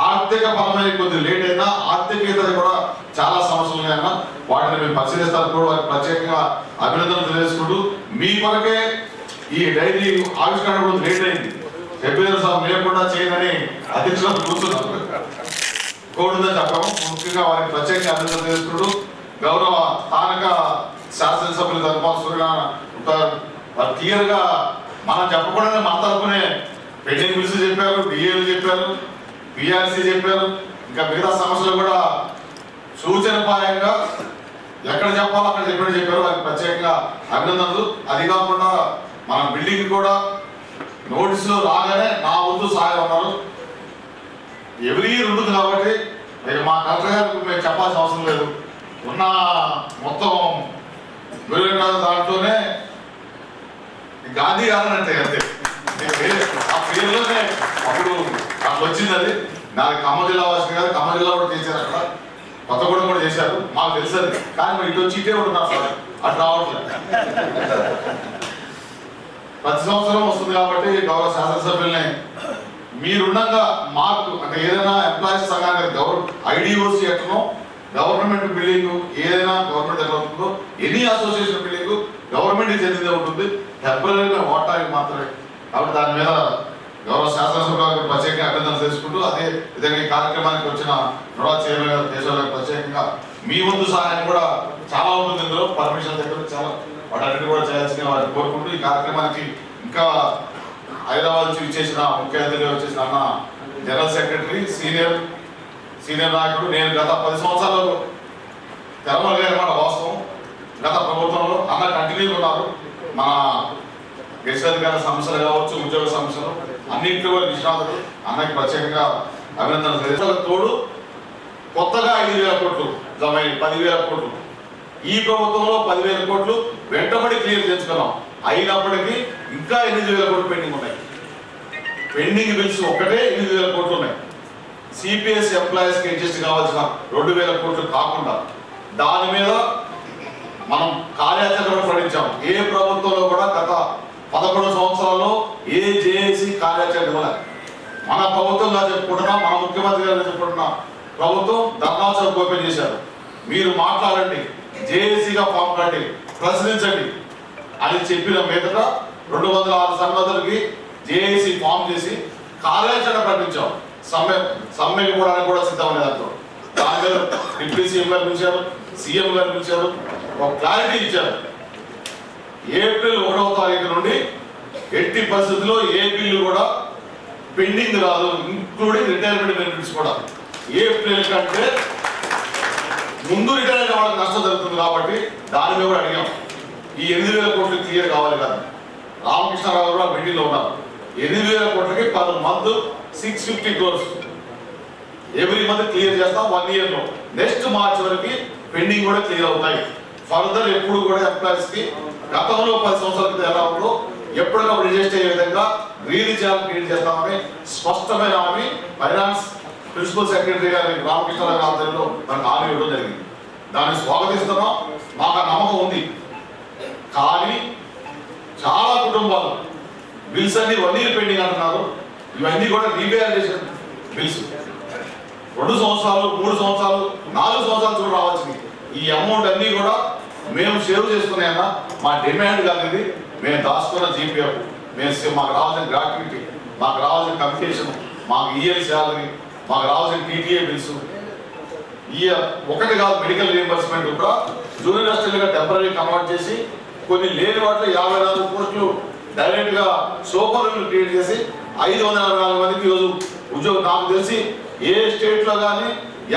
Speaker 9: ఆర్థిక పరమైన కొద్ది లేట్ అయినా ఆర్థికేతర కూడా చాలా సమస్యలు ఉన్నాయన్నా వాటిని మేము పరిశీలిస్తారు కూడా. వారికి ప్రత్యేకంగా అభినందనలు తెలియజేసుకుంటూ మీ కొరకే ఈ డైరీ ఆవిష్కరణ కూడా లేట్ అయింది. ఫిబ్రవరి లేకుండా చేయనని అధ్యక్షులు కూర్చున్నారు. కోడుందని చెప్పాము. ముఖ్యంగా వారికి ప్రత్యేకంగా అభినందనలు తెలియజేసుకుంటూ గౌరవ స్థానిక శాసనసభ్యులు ధర్మాల సూర్యనారాయణ వారు క్లియర్ గా మనం చెప్పకుండానే మన తరపునే పెండింగ్ బిల్స్ చెప్పారు, డిఏలు చెప్పారు, పిఆర్సీ చెప్పారు, ఇంకా మిగతా సమస్యలు కూడా సూచనపాయంగా ఎక్కడ చెప్పాలో అక్కడ చెప్పారు. వారికి ప్రత్యేకంగా అభినందనలు. అది కాకుండా మన బిల్డింగ్ కూడా నోటీసులు రాగానే నా వంతు సహాయం అన్నారు. ఎవ్రీ ఇయర్ ఉంటుంది కాబట్టి మా కలెక్టర్ గారికి మేము చెప్పాల్సిన అవసరం లేదు. ఉన్న మొత్తం దాంట్లోనే గాంధీ గారు అంటే అంతే ఆ పేరులోనే అప్పుడు అట్లా వచ్చింది. అది నాకు ఖమ్మం జిల్లా వాసి గారు ఖమ్మం జిల్లా కూడా చేశారు, అక్కడ కొత్తగూడెం కూడా చేశారు, మాకు తెలుసది. కానీ మరి ఇటు వచ్చి ఇటే ఉంటున్నారు సార్, అటు రావట్లేదు. ప్రతి సంవత్సరం వస్తుంది కాబట్టి గౌరవ శాసనసభ్యుల్ని మీరుండగా మాకు అంటే ఏదైనా ఎంప్లాయీస్ సంఘానికి ఐడిఓసి ఎట్లనో గవర్నమెంట్ బిల్డింగ్ ఏదైనా గవర్నమెంట్ ఎట్లా ఉంటుందో ఎనీ అసోసియేషన్ బిల్డింగ్ గవర్నమెంట్ చెందిందే ఉంటుంది, టెంపరీగా ఓటానికి మాత్రమే. కాబట్టి దాని మీద గౌరవ శాసనసభ్యులకు ప్రత్యేకంగా అభినందనలు తెలుసుకుంటూ అదే విధంగా ఈ కార్యక్రమానికి వచ్చిన నోడా చైర్మన్ గారు దేశాలకు ప్రత్యేకంగా మీ వంతు సహాయం కూడా చాలా ఉంటుంది. ఇందులో పర్మిషన్ దగ్గర చాలా వాటన్నిటి కూడా చేయాల్సిన వారిని కోరుకుంటూ ఈ కార్యక్రమానికి ఇంకా హైదరాబాద్ నుంచి విచ్చేసిన ముఖ్య అతిథిగా వచ్చేసిన అన్న జనరల్ సెక్రటరీ సీనియర్ నాయకుడు. నేను గత 10 సంవత్సరాలు తెలంగాణ మాట వాస్తవం. గత ప్రభుత్వంలో అన్న కంటిన్యూగా ఉన్నారు. మన గెజిటెడ్ సమస్యలు కావచ్చు, ఉద్యోగ సమస్యలు అన్నింటిలో కూడా నిష్ణాతులు. అన్నకి ప్రత్యేకంగా అభినందనలు తెలియజేస్తారు. తోడు కొత్తగా 5,000 కోట్లు జమ 10,000 కోట్లు ఈ ప్రభుత్వంలో 10,000 కోట్లు వెంటబడి క్లియర్ చేసుకున్నాం. అయినప్పటికీ ఇంకా 8,000 కోట్లు పెండింగ్ ఉన్నాయి. పెండింగ్ బిల్స్ ఒక్కటే 8,000 కోట్లు ఉన్నాయి. సిపిఎస్ ఎంప్లాయీస్ కి అడ్జస్ట్ కావాల్సిన 2,000 కోట్లు కాకుండా దాని మీద మనం కార్యాచరణ ప్రకటించాం. ఏ ప్రభుత్వంలో కూడా గత 11 సంవత్సరాల్లో ఏ జేఏసీ కార్యాచరణ ఇవ్వలేదు. మన ప్రభుత్వంగా చెప్పుకుంటున్నాం, మన ముఖ్యమంత్రి గారు చెప్పుకుంటున్నాం. ప్రభుత్వం ధర్నాచౌక్ ఓపెన్ చేశారు. మీరు మాట్లాడండి, జేఏసీగా ఫామ్ కండి, ప్రశ్నించండి అని చెప్పిన మీదట 206 సంఘాలకి జేఏసీ ఫామ్ చేసి కార్యాచరణ ప్రకటించాం. సమ్మెకి కూడా సిద్ధమనే దాంట్లో దాని మీద డిప్యూటీ సీఎం గారు పిలిచారు, సీఎం గారు పిలిచారు, ఒక క్లారిటీ ఇచ్చారు. ఏప్రిల్ 1వ తారీఖు నుండి ఎట్టి పరిస్థితుల్లో ఏ బిల్లు కూడా పెండింగ్ రాదు, ఇంక్లూడింగ్ రిటైర్మెంట్ బెనిఫిట్స్ కూడా. ఏప్రిల్ కంటే ముందు రిటైర్ అయిన వాళ్ళకి నష్టం జరుగుతుంది కాబట్టి దాని మీద కూడా అడిగాం. ఈ 8,000 కోట్లు క్లియర్ కావాలి కదా. రామకృష్ణారావు కూడా మీటింగ్లో ఉన్నారు. 8,000 కోట్లకి per month 650 crores every month clear చేస్తాం 1 year లో. నెక్స్ట్ మార్చ్ వరకు పెండింగ్ కూడా క్లియర్ అవుతాయి. ఫర్దర్ ఎప్పుడు కూడా ఎంప్లాయీస్ కి గతంలో 10 సంవత్సరాల క్రితం ఎలా ఉందో ఎప్పటికప్పుడు రిజిస్టర్ అయ్యే విధంగా రీరిచార్జ్ క్రియేట్ చేస్తామని స్పష్టమైన హామీ ఫైనాన్స్ ప్రిన్సిపల్ సెక్రటరీ గారి రామకృష్ణరావు ఆధ్వర్యంలో మనకు హామీ ఇవ్వడం జరిగింది. దాన్ని స్వాగతిస్తున్నాం. మాకు ఆ నమ్మకం ఉంది. కానీ చాలా కుటుంబాలు బిల్స్ అన్ని 1 year పెండింగ్ అంటున్నారు. ఇవన్నీ కూడా రీవాల్యుయేషన్ బిల్స్ 2 సంవత్సరాలు 3 సంవత్సరాలు 4 సంవత్సరాలు చూడ రావాల్సింది. ఈ అమౌంట్ అన్నీ కూడా మేము సేవ్ చేసుకునేనా మా డిమాండ్ కాదు, ఇది మేము దాచుకున్న జీపీఎఫ్, మాకు రావాల్సిన గ్రాట్యుటీ, మాకు రావాల్సిన కన్సెషన్, మాకు ఇయర్ శాలరీ, మాకు రావాల్సిన టీటీఏ బిల్స్, ఒకటి కాదు మెడికల్ రీఎంబర్స్మెంట్ కూడా జూనియర్ హాస్టల్గా టెంపరీ కన్వర్ట్ చేసి కొన్ని లేని వాటిలో 54 పోస్టులు డైరెక్ట్గా సూపర్ క్రియేట్ చేసి 544 మందికి ఈరోజు ఉద్యోగం. నాకు తెలిసి ఏ స్టేట్లో కానీ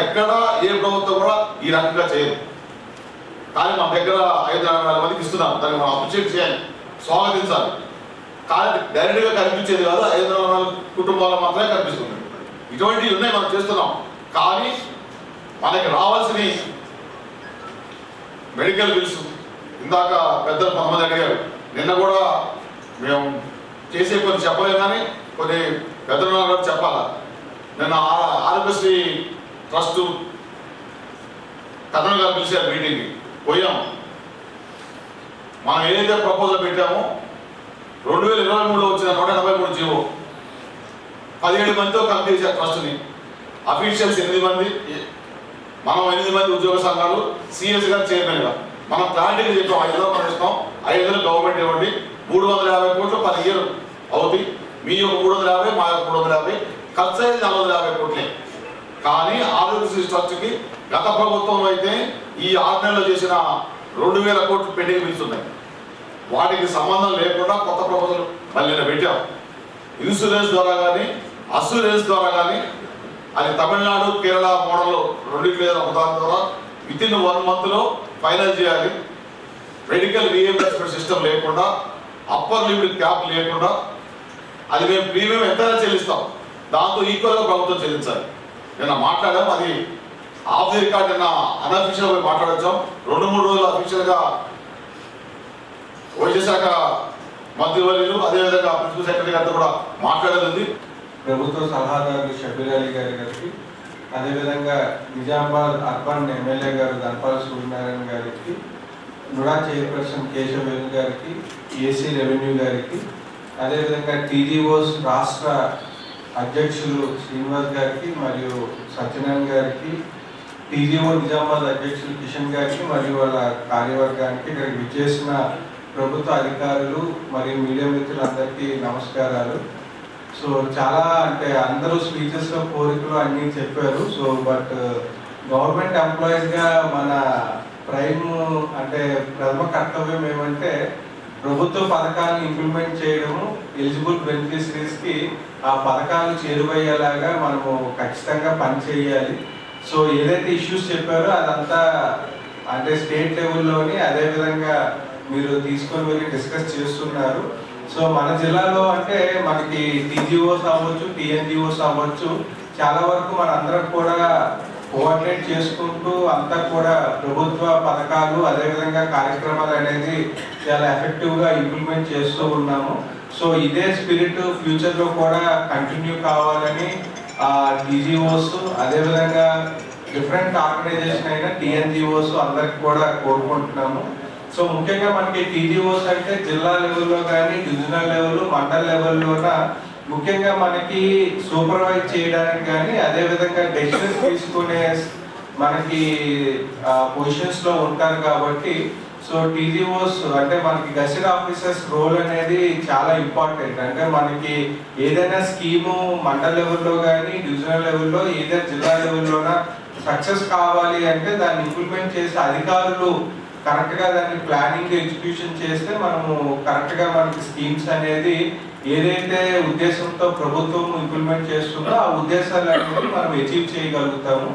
Speaker 9: ఎక్కడ ఏ ప్రభుత్వం కూడా ఈ రకంగా చేయదు. కానీ మన దగ్గర 544 మందికి ఇస్తున్నాం, దాన్ని మనం అప్రిషియేట్ చేయాలి, స్వాగతించాలి. కానీ డైరెక్ట్గా కనిపించేది కాదు, 544 కుటుంబాలు మాత్రమే కనిపిస్తుంది. ఇటువంటివి ఉన్నాయి, మనం చేస్తున్నాం. కానీ మనకి రావాల్సిన మెడికల్ బిల్స్ ఇందాక పెద్దలు 10 మంది అడిగారు. నిన్న కూడా మేము చేసే కొన్ని చెప్పలేము, కానీ కొన్ని పెద్దలు కూడా చెప్పాలా. నిన్న ఆరోగ్యశ్రీ ట్రస్ట్ కథన గారు పిలిచారు మీటింగ్కి, పోయాము. మనం ఏదైతే ప్రపోజల్ పెట్టామో 2023లో వచ్చిన 183 జీవో 17 మందితో కలిపి చేశారు ట్రస్ట్ని. అఫీషియల్స్ 8 మంది, మనం 8 మంది ఉద్యోగ సంఘాలు, సిఎస్ గారు చైర్మన్గా. మనం క్లారిటీగా చెప్పాం 500 మనం ఇస్తాం, 500 గవర్నమెంట్ ఇవ్వండి, 350 కోట్లు పర్ ఇయర్ అవుతాయి. మీ యొక్క 350, మా యొక్క 350, ఖర్చు అయ్యేది 450 కోట్లే. కానీ ఆరోగ్యశ్రీ ట్రస్ట్కి గత ప్రభుత్వంలో అయితే ఈ 6 నెలల్లో చేసిన 2000 కోట్లు పెండింగ్ బిల్స్ ఉన్నాయి. వాటికి సంబంధం లేకుండా కొత్త ప్రపోజల్ మళ్ళీ పెట్టాం. ఇన్సూరెన్స్ ద్వారా కానీ అసూరెన్స్ ద్వారా కానీ, అది తమిళనాడు కేరళ మోడల్లో 2 లేదా 1 దాని ద్వారా వితిన్ 1 monthలో ఫైనల్ చేయాలి. మెడికల్ రీఎంబర్స్మెంట్ సిస్టమ్ లేకుండా, అప్పర్ లిమిట్ క్యాప్ లేకుండా, అది మేము ప్రీమియం ఎంతైనా చెల్లిస్తాం, దాంతో ఈక్వల్గా ప్రభుత్వం చెల్లించాలి. నిన్న మాట్లాడాం, అది ఆఫ్ ది రికార్డ్ నిన్న అన్అఫీషియల్గా మాట్లాడొచ్చాం. 2-3 రోజులు అఫీషియల్గా వైద్య శాఖ మంత్రివర్యులు అదేవిధంగా ప్రిన్సిపల్ సెక్రటరీ గారితో కూడా మాట్లాడేది.
Speaker 10: ప్రభుత్వ సలహాదారు షబీర్ అలీ గారికి, అదేవిధంగా నిజామాబాద్ అర్బన్ ఎమ్మెల్యే గారు ధనపాల సూర్యనారాయణ గారికి, నుడా చైర్పర్సన్ కేశవేణు గారికి, ఏసీ రెవెన్యూ గారికి, అదేవిధంగా టీజీఓస్ రాష్ట్ర అధ్యక్షులు శ్రీనివాస్ గారికి మరియు సత్యనారాయణ గారికి, టీజీఓ నిజామాబాద్ అధ్యక్షులు కిషన్ గారికి మరియు వాళ్ళ కార్యవర్గానికి, ఇక్కడికి విచ్చేసిన ప్రభుత్వ అధికారులు మరియు మీడియా మిత్రులందరికీ నమస్కారాలు. సో చాలా అంటే అందరూ స్పీచెస్లో కోరికలు అన్నీ చెప్పారు. సో బట్ గవర్నమెంట్ ఎంప్లాయీస్గా మన ప్రైమ్ అంటే ప్రథమ కర్తవ్యం ఏమంటే ప్రభుత్వ పథకాలను ఇంప్లిమెంట్ చేయడము, ఎలిజిబుల్ బెనిఫిషరీస్కి ఆ పథకాలు చేరువయ్యేలాగా మనము ఖచ్చితంగా పనిచేయాలి. సో ఏదైతే ఇష్యూస్ చెప్పారో అదంతా అంటే స్టేట్ లెవెల్లోని అదేవిధంగా మీరు తీసుకొని వెళ్ళి డిస్కస్ చేస్తున్నారు. సో మన జిల్లాలో అంటే మనకి టీజీఓస్ అవ్వచ్చు, టీఎన్జిఓస్ అవ్వచ్చు, చాలా వరకు మనందరం కూడా కోఆర్డినేట్ చేసుకుంటూ అంతా కూడా ప్రభుత్వ పథకాలు అదేవిధంగా కార్యక్రమాలు అనేది చాలా ఎఫెక్టివ్గా ఇంప్లిమెంట్ చేస్తూ ఉన్నాము. సో ఇదే స్పిరిట్ ఫ్యూచర్లో కూడా కంటిన్యూ కావాలని టీజీఓస్ అదేవిధంగా డిఫరెంట్ ఆర్గనైజేషన్ అయిన టీఎన్జిఓస్ అందరికి కూడా కోరుకుంటున్నాము. సో ముఖ్యంగా మనకి టీజీఓస్ అంటే జిల్లా లెవెల్లో కానీ డివిజనల్ లెవెల్, మండల లెవెల్లోన ముఖ్యంగా మనకి సూపర్వైజ్ చేయడానికి కానీ అదేవిధంగా డెసిషన్స్ తీసుకునే మనకి పొజిషన్స్లో ఉంటారు కాబట్టి సో టీజీఓస్ అంటే మనకి గెజిటెడ్ ఆఫీసర్స్ రోల్ అనేది చాలా ఇంపార్టెంట్. అంటే మనకి ఏదైనా స్కీము మండల లెవెల్లో కానీ డివిజనల్ లెవెల్లో ఏదైనా జిల్లా లెవెల్లోన సక్సెస్ కావాలి అంటే దాన్ని ఇంప్లిమెంట్ చేసే అధికారులు కరెక్ట్గా దాన్ని ప్లానింగ్ ఎగ్జిక్యూషన్ చేస్తే మనము కరెక్ట్గా మనకి స్కీమ్స్ అనేది ఏదైతే ఉద్దేశంతో ప్రభుత్వం ఇంప్లిమెంట్ చేస్తుందో ఆ ఉద్దేశాలు అనేది మనం అచీవ్ చేయగలుగుతాము.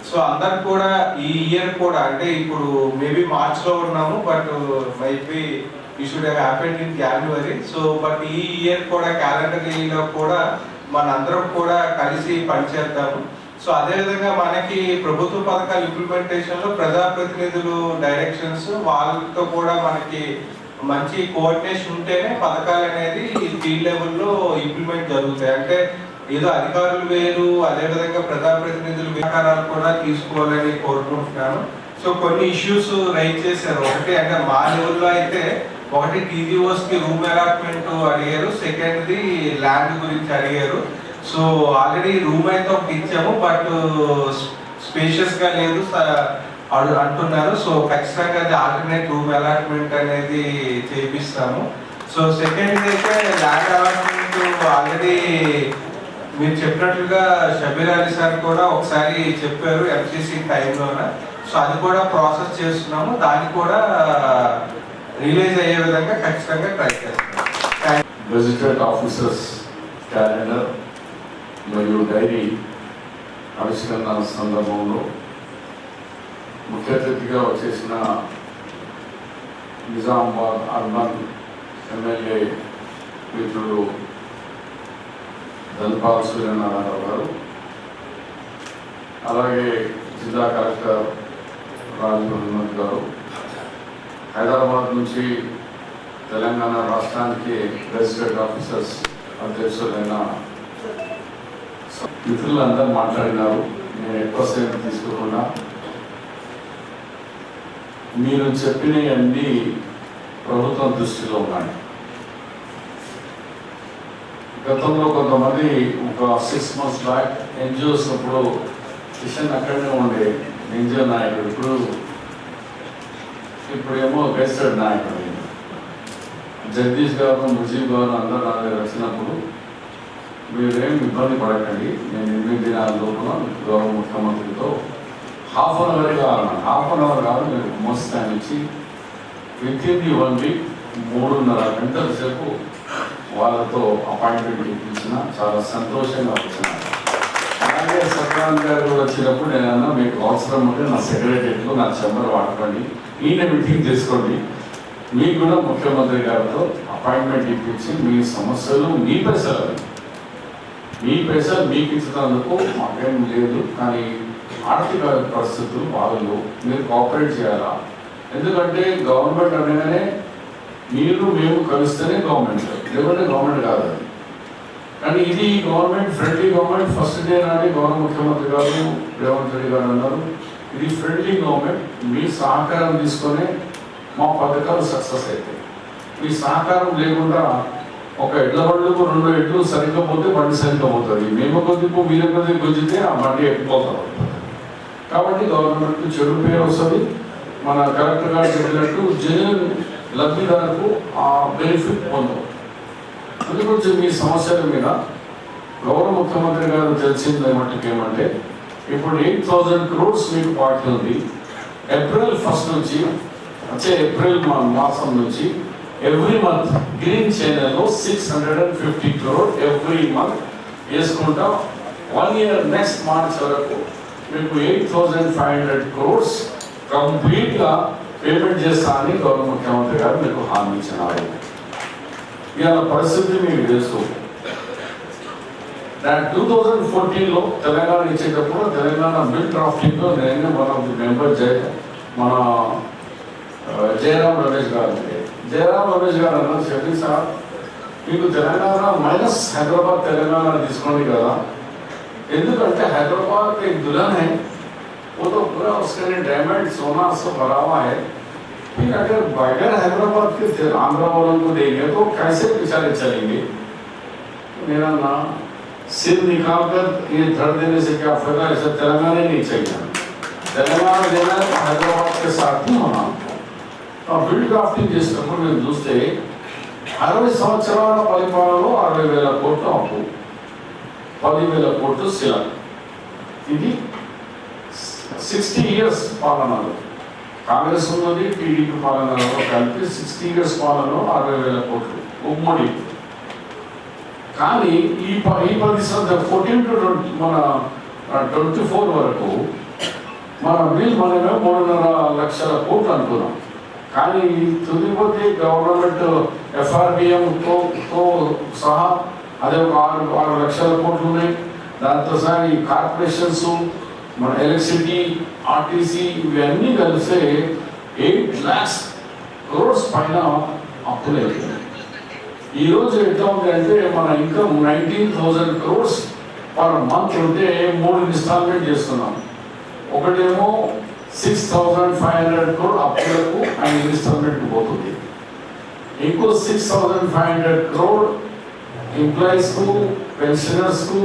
Speaker 10: సో అందరు కూడా ఈ ఇయర్ కూడా అంటే ఇప్పుడు మేబీ మార్చ్లో ఉన్నాము, but might be you should have happened in January. So but ఈ ఇయర్ కూడా క్యాలెండర్ ఇయర్లో కూడా మనందరం కూడా కలిసి పనిచేద్దాము. సో అదేవిధంగా మనకి ప్రభుత్వ పథకాల ఇంప్లిమెంటేషన్లో ప్రజాప్రతినిధులు డైరెక్షన్స్ వాళ్ళతో కూడా మనకి మంచి కోఆర్డినేషన్ ఉంటేనే పథకాలు అనేది ఫీల్డ్ లెవెల్లో ఇంప్లిమెంట్ జరుగుతాయి. అంటే ఏదో అధికారులు వేరు అదేవిధంగా ప్రజాప్రతినిధులు సహకారాలు కూడా తీసుకోవాలని కోరుకుంటున్నాను. సో కొన్ని ఇష్యూస్ రైజ్ చేశారు. ఒకటి అంటే మా లెవెల్లో అయితే ఒకటి టీజీఓస్కి రూమ్ అలాట్మెంట్ అడిగారు, సెకండ్ది ల్యాండ్ గురించి అడిగారు. సో ఆల్రెడీ రూమ్ అయితే ఒకటి ఇచ్చాము, బట్ స్పేషియస్గా లేదు అంటున్నారు. సో ఖచ్చితంగా అది ఆల్టర్నేట్ రూమ్ అలాట్మెంట్ అనేది చేపిస్తాము. సో సెకండ్ అయితే ల్యాండ్ అలాట్మెంట్ ఆల్రెడీ మీరు చెప్పినట్లుగా షబీర్ అలీ సార్ కూడా ఒకసారి చెప్పారు ఎంసీసీ టైంలోన. సో అది కూడా ప్రాసెస్ చేస్తున్నాము, దాన్ని కూడా రిలీజ్ అయ్యే విధంగా ఖచ్చితంగా ట్రై చేస్తాం.
Speaker 11: గెజిటెడ్ ఆఫీసర్స్ క్యాలెండర్ మరియు డైరీ ఆవిష్కరణ సందర్భంలో ముఖ్య అతిథిగా వచ్చేసిన నిజామాబాద్ అర్బన్ ఎమ్మెల్యే మిత్రుడు ధన్పాల్ సూర్యనారాయణ గారు, అలాగే జిల్లా కలెక్టర్ రాజేంద్ర గారు, హైదరాబాద్ నుంచి తెలంగాణ రాష్ట్రానికి గెజిటెడ్ ఆఫీసర్స్ అధ్యక్షులైన మిత్రులందరూ మాట్లాడినారు. నేను ఎక్కువసేపు తీసుకోకుండా మీరు చెప్పినవన్నీ ప్రభుత్వం దృష్టిలో ఉన్నాయి. గతంలో కొంతమంది ఒక 6 months బ్యాక్ ఎన్జిఓస్ అప్పుడు కిషన్ అక్కడనే ఉండే ఎన్జిఓ నాయకుడు, ఇప్పుడేమో గెజిటెడ్ నాయకుడు. జగదీష్ గారు, ముజీబ్ గారు అందరూ నా దగ్గర వచ్చినప్పుడు మీరేం ఇబ్బంది పడకండి, నేను 8 దినాల లోపల గౌరవ ముఖ్యమంత్రితో హాఫ్ అన్ అవర్ కాదు మీరు మోస్ట్ టైం ఇచ్చి వితిన్ ది 1 week 3.5 గంటల సేపు వాళ్ళతో అపాయింట్మెంట్ ఇప్పించిన చాలా సంతోషంగా వచ్చినారు. అలాగే సత్యనారాయణ గారు కూడా వచ్చినప్పుడు నేనన్నా మీకు అవసరం ఉంటే నా సెక్రటరీలో నా చెంబర్ వాడుకోండి, ఈయన మీటింగ్ చేసుకోండి, మీకు కూడా ముఖ్యమంత్రి గారితో అపాయింట్మెంట్ ఇప్పించి మీ సమస్యలు మీ పైసలు మీకు ఇచ్చినందుకు మాకేం లేదు, కానీ ఆర్థిక పరిస్థితులు బాగలేవు, మీరు కోఆపరేట్ చేయాలా. ఎందుకంటే గవర్నమెంట్ అనగానే మీరు మేము కలిస్తేనే గవర్నమెంట్, లేకుంటే గవర్నమెంట్ కాదు అది. కానీ ఇది government friendly government. First day నాడే గవర్నమెంట్ ముఖ్యమంత్రి గారు రేవంత్ రెడ్డి గారు అన్నారు, ఇది ఫ్రెండ్లీ గవర్నమెంట్, మీ సహకారం తీసుకొని మా పథకాలు సక్సెస్ అవుతాయి. మీ సహకారం లేకుండా ఒక ఎడ్ల బండ్లకు 2 ఎడ్లు సరిగ్గా పోతే బండి సరిగ్గా పోతుంది, మేము కొద్దిగా మీరు కొద్దిగా గుంజితే ఆ బండి ఎక్కిపోతాం. కాబట్టి గవర్నమెంట్కి చెడు పేరు వస్తుంది. మన కలెక్టర్ గారు చెప్పినట్టు జెన్యున్ లబ్ధిదారులకు ఆ బెనిఫిట్ పొందవు. అందుగురించి మీ సమస్యల మీద గౌరవ ముఖ్యమంత్రి గారు తెలిసింది మట్టుకు ఏమంటే ఇప్పుడు 8,000 crores మీకు పార్టీ ఉంది. April 1st నుంచి వచ్చే ఏప్రిల్ మాసం నుంచి ఎవ్రీ మంత్ గ్రీన్ ఛానల్లో 650 crore ఎవ్రీ మంత్ వేసుకుంటా 1 year నెక్స్ట్ మార్చ్ వరకు మీకు 8,500 crores కంప్లీట్గా పేమెంట్ చేస్తా అని గౌరవ ముఖ్యమంత్రి గారు మీకు హామీ ఇచ్చినారు. ఇవాళ పరిస్థితి మీకు తెలుసు. 2014లో తెలంగాణ ఇచ్చేటప్పుడు తెలంగాణ బిల్ డ్రాఫ్టింగ్లో నేను వన్ ఆఫ్ ది మెంబర్ మన జయరాం రమేష్ గారు అన్నారు, షబీర్ సార్ మీకు తెలంగాణ మైనస్ హైదరాబాద్ తెలంగాణ తీసుకోండి కదా, ఎందుకంటే హైదరాబాద్ एक दुल्हन है, वो तो पूरा उसके लिए डायमंड सोना से भरा हुआ है, फिर अगर बगैर हैदराबाद के आंध्रा वालों को देंगे तो कैसे बेचारे चलेंगे। मेरा नाम सिर निकाल कर ये धर देने से क्या फायदा, ऐसा तेलंगाना नहीं चाहिए, तेलंगाना देना है तो हैदराबाद के साथ ही होना। బిల్ డ్రాఫ్టింగ్ చేసినప్పుడు మేము చూస్తే 60 సంవత్సరాల పరిపాలనలో 60,000 కోట్లు అప్పు, 10,000 కోట్లు శిల. ఇది 60 years పాలనలో కాంగ్రెస్ ఉన్నది, టీడీపీ పాలనలో కలిపి 60 years పాలనలో 60,000 కోట్లు ఉమ్మడి. కానీ ఈ 14 to 20 మన 24 వరకు మన బిల్ మనమే 3.5 లక్షల కోట్లు అనుకున్నాం. కానీ తుదిపోతే గవర్నమెంట్ FRBMతో సహా అదే ఒక 6 లక్షల కోట్లు ఉన్నాయి. దాంతో సహా ఈ కార్పొరేషన్స్, మన ఎలక్ట్రిసిటీ, ఆర్టీసీ ఇవన్నీ కలిస్తే 8 lakhs crores పైన అప్పులే. ఈరోజు ఎట్లా ఉంది అంటే మన ఇన్కమ్ 19,000 crores పర్ మంత్ ఉంటే 3 ఇన్స్టాల్మెంట్ చేస్తున్నాం. ఒకటేమో 6,500 crore అప్పులకు అండ్ ఇన్స్టాల్మెంట్ పోతుంది. ఇంకో 6,500 crore ఎంప్లాయీస్ కు, పెన్షనర్స్ కు,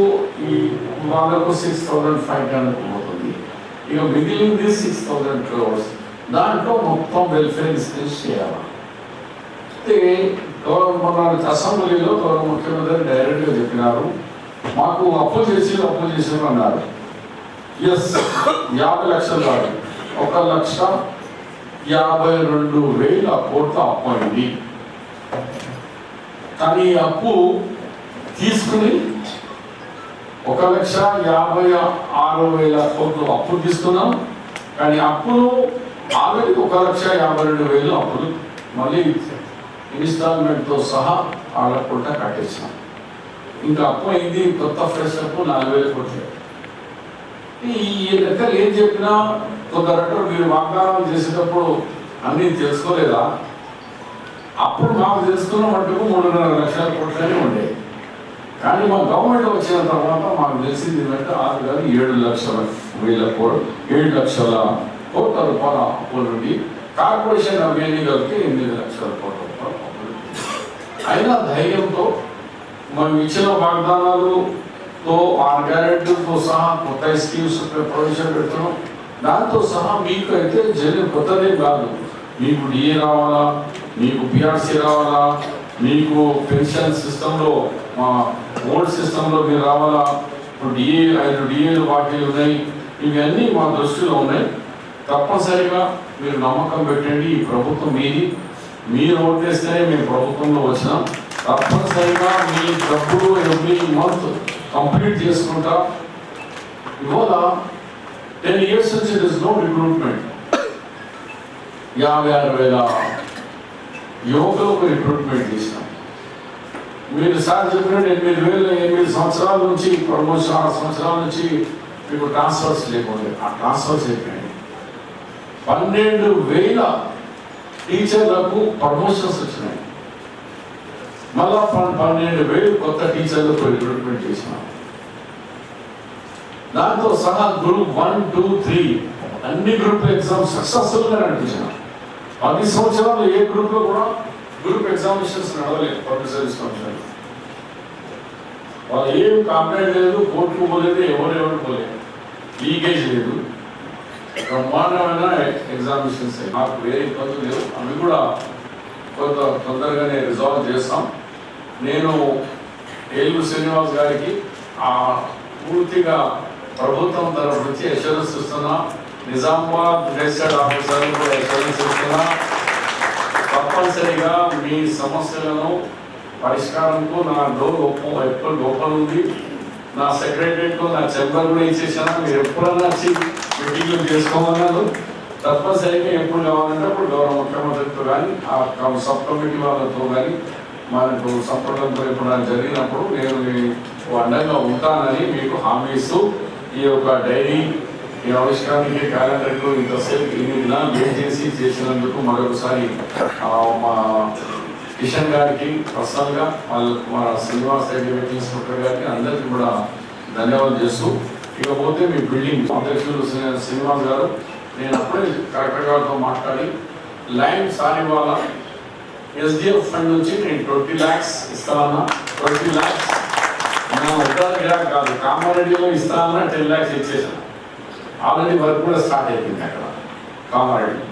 Speaker 11: ఈ వాళ్ళకు 6,500 పోతుంది. ఇక మిగిలింది 6,000 crores. దాంట్లో మొత్తం వెల్ఫేర్ డిస్కస్ చేయాలి. అయితే మన అసెంబ్లీలో గౌరవ ముఖ్యమంత్రి డైరెక్ట్గా చెప్పినారు, మాకు అప్పు చేసి అన్నారు. ఎస్, 50 లక్షలు కాదు, 1,52,000 కోట్ల అప్పు అయింది. కానీ ఈ అప్పు తీసుకుని 1,56,000 కోట్లు అప్పు తీసుకున్నాం. కానీ అప్పులు ఆల్రెడీ 1,52,000 అప్పులు మళ్ళీ ఇన్స్టాల్మెంట్తో సహా వాళ్ళ పూట కట్టేసినాం. ఇంకా అప్పు అయింది, కొత్త ఫ్రెష్ అప్పు 4,000 కోట్లు. ఈ లెక్కలు ఏం చెప్పినా కొందరంటే మీరు వాగ్దానాలు చేసేటప్పుడు అన్నీ తెలుసుకోలేదా? అప్పుడు మాకు తెలుసుకున్న మటుకు 3.5 లక్షల కోట్లనే ఉండేవి. కానీ మా గవర్నమెంట్ వచ్చిన తర్వాత మాకు తెలిసింది ఏంటంటే 7,00,000 కోట్ల రూపాయల అప్పుల నుండి కార్పొరేషన్ అవన్నీ కలిపి 8 లక్షల కోట్ల రూపాయల అప్పులు. అయినా ధైర్యంతో మనం ఇచ్చిన వాగ్దానాలతో, గ్యారెంటీలతో సహా కొత్త స్కీమ్స్ ప్రొవిజన్ పెడుతున్నాం. దాంతో సహా మీకు అయితే కొత్తదే కాదు, మీకు డిఏ రావాలా, మీకు పిఆర్సీ రావాలా, మీకు పెన్షన్ సిస్టంలో మా ఓల్డ్ సిస్టంలో మీరు రావాలా. ఇప్పుడు 5 డిఏలు వాటిలు ఉన్నాయి. ఇవన్నీ మా దృష్టిలో ఉన్నాయి. తప్పనిసరిగా మీరు నమ్మకం పెట్టండి. ఈ ప్రభుత్వం మీది, మీరు ఓటేస్తేనే మేము ప్రభుత్వంలో వచ్చినాం. తప్పనిసరిగా మీ డబ్బులు ఎవ్రీ మంత్ కంప్లీట్ చేసుకుంటా. ఇవాళ 10 years నుంచి ఇట్ ఇస్ నో రిక్రూట్మెంట్. 56,000 యువకులకు రిక్రూట్మెంట్ చేసినాం. మీరు సార్ చెప్పినట్టు 8 సంవత్సరాల నుంచి ప్రమోషన్, 6 సంవత్సరాల నుంచి మీకు ట్రాన్స్ఫర్స్ లేకుండా ఆ ట్రాన్స్ఫర్స్ అయిపోయాయి. 12,000 టీచర్లకు ప్రమోషన్స్ వచ్చినాయి. మళ్ళా 12,000 కొత్త టీచర్లకు రిక్రూట్మెంట్ చేసినాం. దాంతో సహా గ్రూప్ 1, 2, 3 అన్ని గ్రూప్ ఎగ్జామ్స్ సక్సెస్ఫుల్గా నడిపించినాం. 10 సంవత్సరాలు ఏ గ్రూప్లో కూడా గ్రూప్ ఎగ్జామినేషన్స్ నడవలేదు. పబ్లిక్ సర్వీస్ కమిషన్ వాళ్ళు ఏం కంప్లైంట్ లేదు, కోర్టుకు పోలేదు, ఎవరెవరు పోలేదు, లీకేజ్ లేదు. బ్రహ్మాండమైన ఎగ్జామినేషన్స్. నాకు వేరే ఇబ్బందులు లేవు. అవి కూడా కొంత తొందరగానే రిజాల్వ్ చేస్తాం. నేను ఏలూరు శ్రీనివాస్ గారికి పూర్తిగా ప్రభుత్వం తరఫు నుంచి అష్యూరెన్స్ ఇస్తున్నా. నిజామాబాద్ గెజిటెడ్ ఆఫీసర్ కూడా అష్యూరెన్స్ ఇస్తున్నా. తప్పనిసరిగా మీ సమస్యలను పరిష్కారంకు నా డోర్ ఎప్పుడు ఓపెన్ ఉంది. నా సెక్రటరీలో నా చెంబర్ కూడా ఇచ్చేసాను. మీరు ఎప్పుడన్నా వచ్చి మీటింగ్లు చేసుకోమన్నారు. తప్పనిసరిగా ఎప్పుడు కావాలంటే అప్పుడు గౌరవ ముఖ్యమంత్రితో కానీ ఆ సబ్ కమిటీ వాళ్ళతో కానీ మనకు సంప్రదింపులు ఎప్పుడైనా జరిగినప్పుడు నేను అండగా ఉంటానని మీకు హామీ ఇస్తూ ఈ యొక్క డైరీ ఈ ఆవిష్కరణకి క్యాలెండర్కు ఇంతసేపు 8 దినాలు వెయిట్ చేసినందుకు మరొకసారి మా కిషన్ గారికి పర్సనల్గా మా శ్రీనివాస్ రెడ్డి వెంకటేశ్వర గారికి అందరికీ కూడా ధన్యవాదాలు చేస్తూ, ఇకపోతే మీ బిల్డింగ్ అధ్యక్షులు శ్రీనివాస్ గారు, నేను అప్పుడే కలెక్టర్ గారితో మాట్లాడి ల్యాండ్ సాలివాల ఎస్డిఎఫ్ ఫండ్ నుంచి నేను 20 lakhs ఇస్తానన్నా. 20 lakhs నా ఉత్తర కాదు, కామారెడ్డిలో ఇస్తానన్నా 10 lakhs ఇచ్చేసాను. ఆల్రెడీ వర్క్ కూడా స్టార్ట్ అయిపోయింది అక్కడ కామారెడ్డి.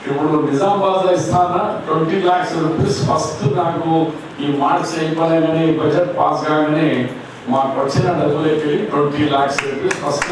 Speaker 11: ఇప్పుడు నిజామాబాద్లో ఇస్తానా 20 lakhs రూపీస్. ఫస్ట్ నాకు ఈ మార్క్స్ అయిపోయినాయని బడ్జెట్ పాస్ కాగానే మాకు వచ్చిన డబ్బులకి 20 lakhs రూపీస్ ఫస్ట్.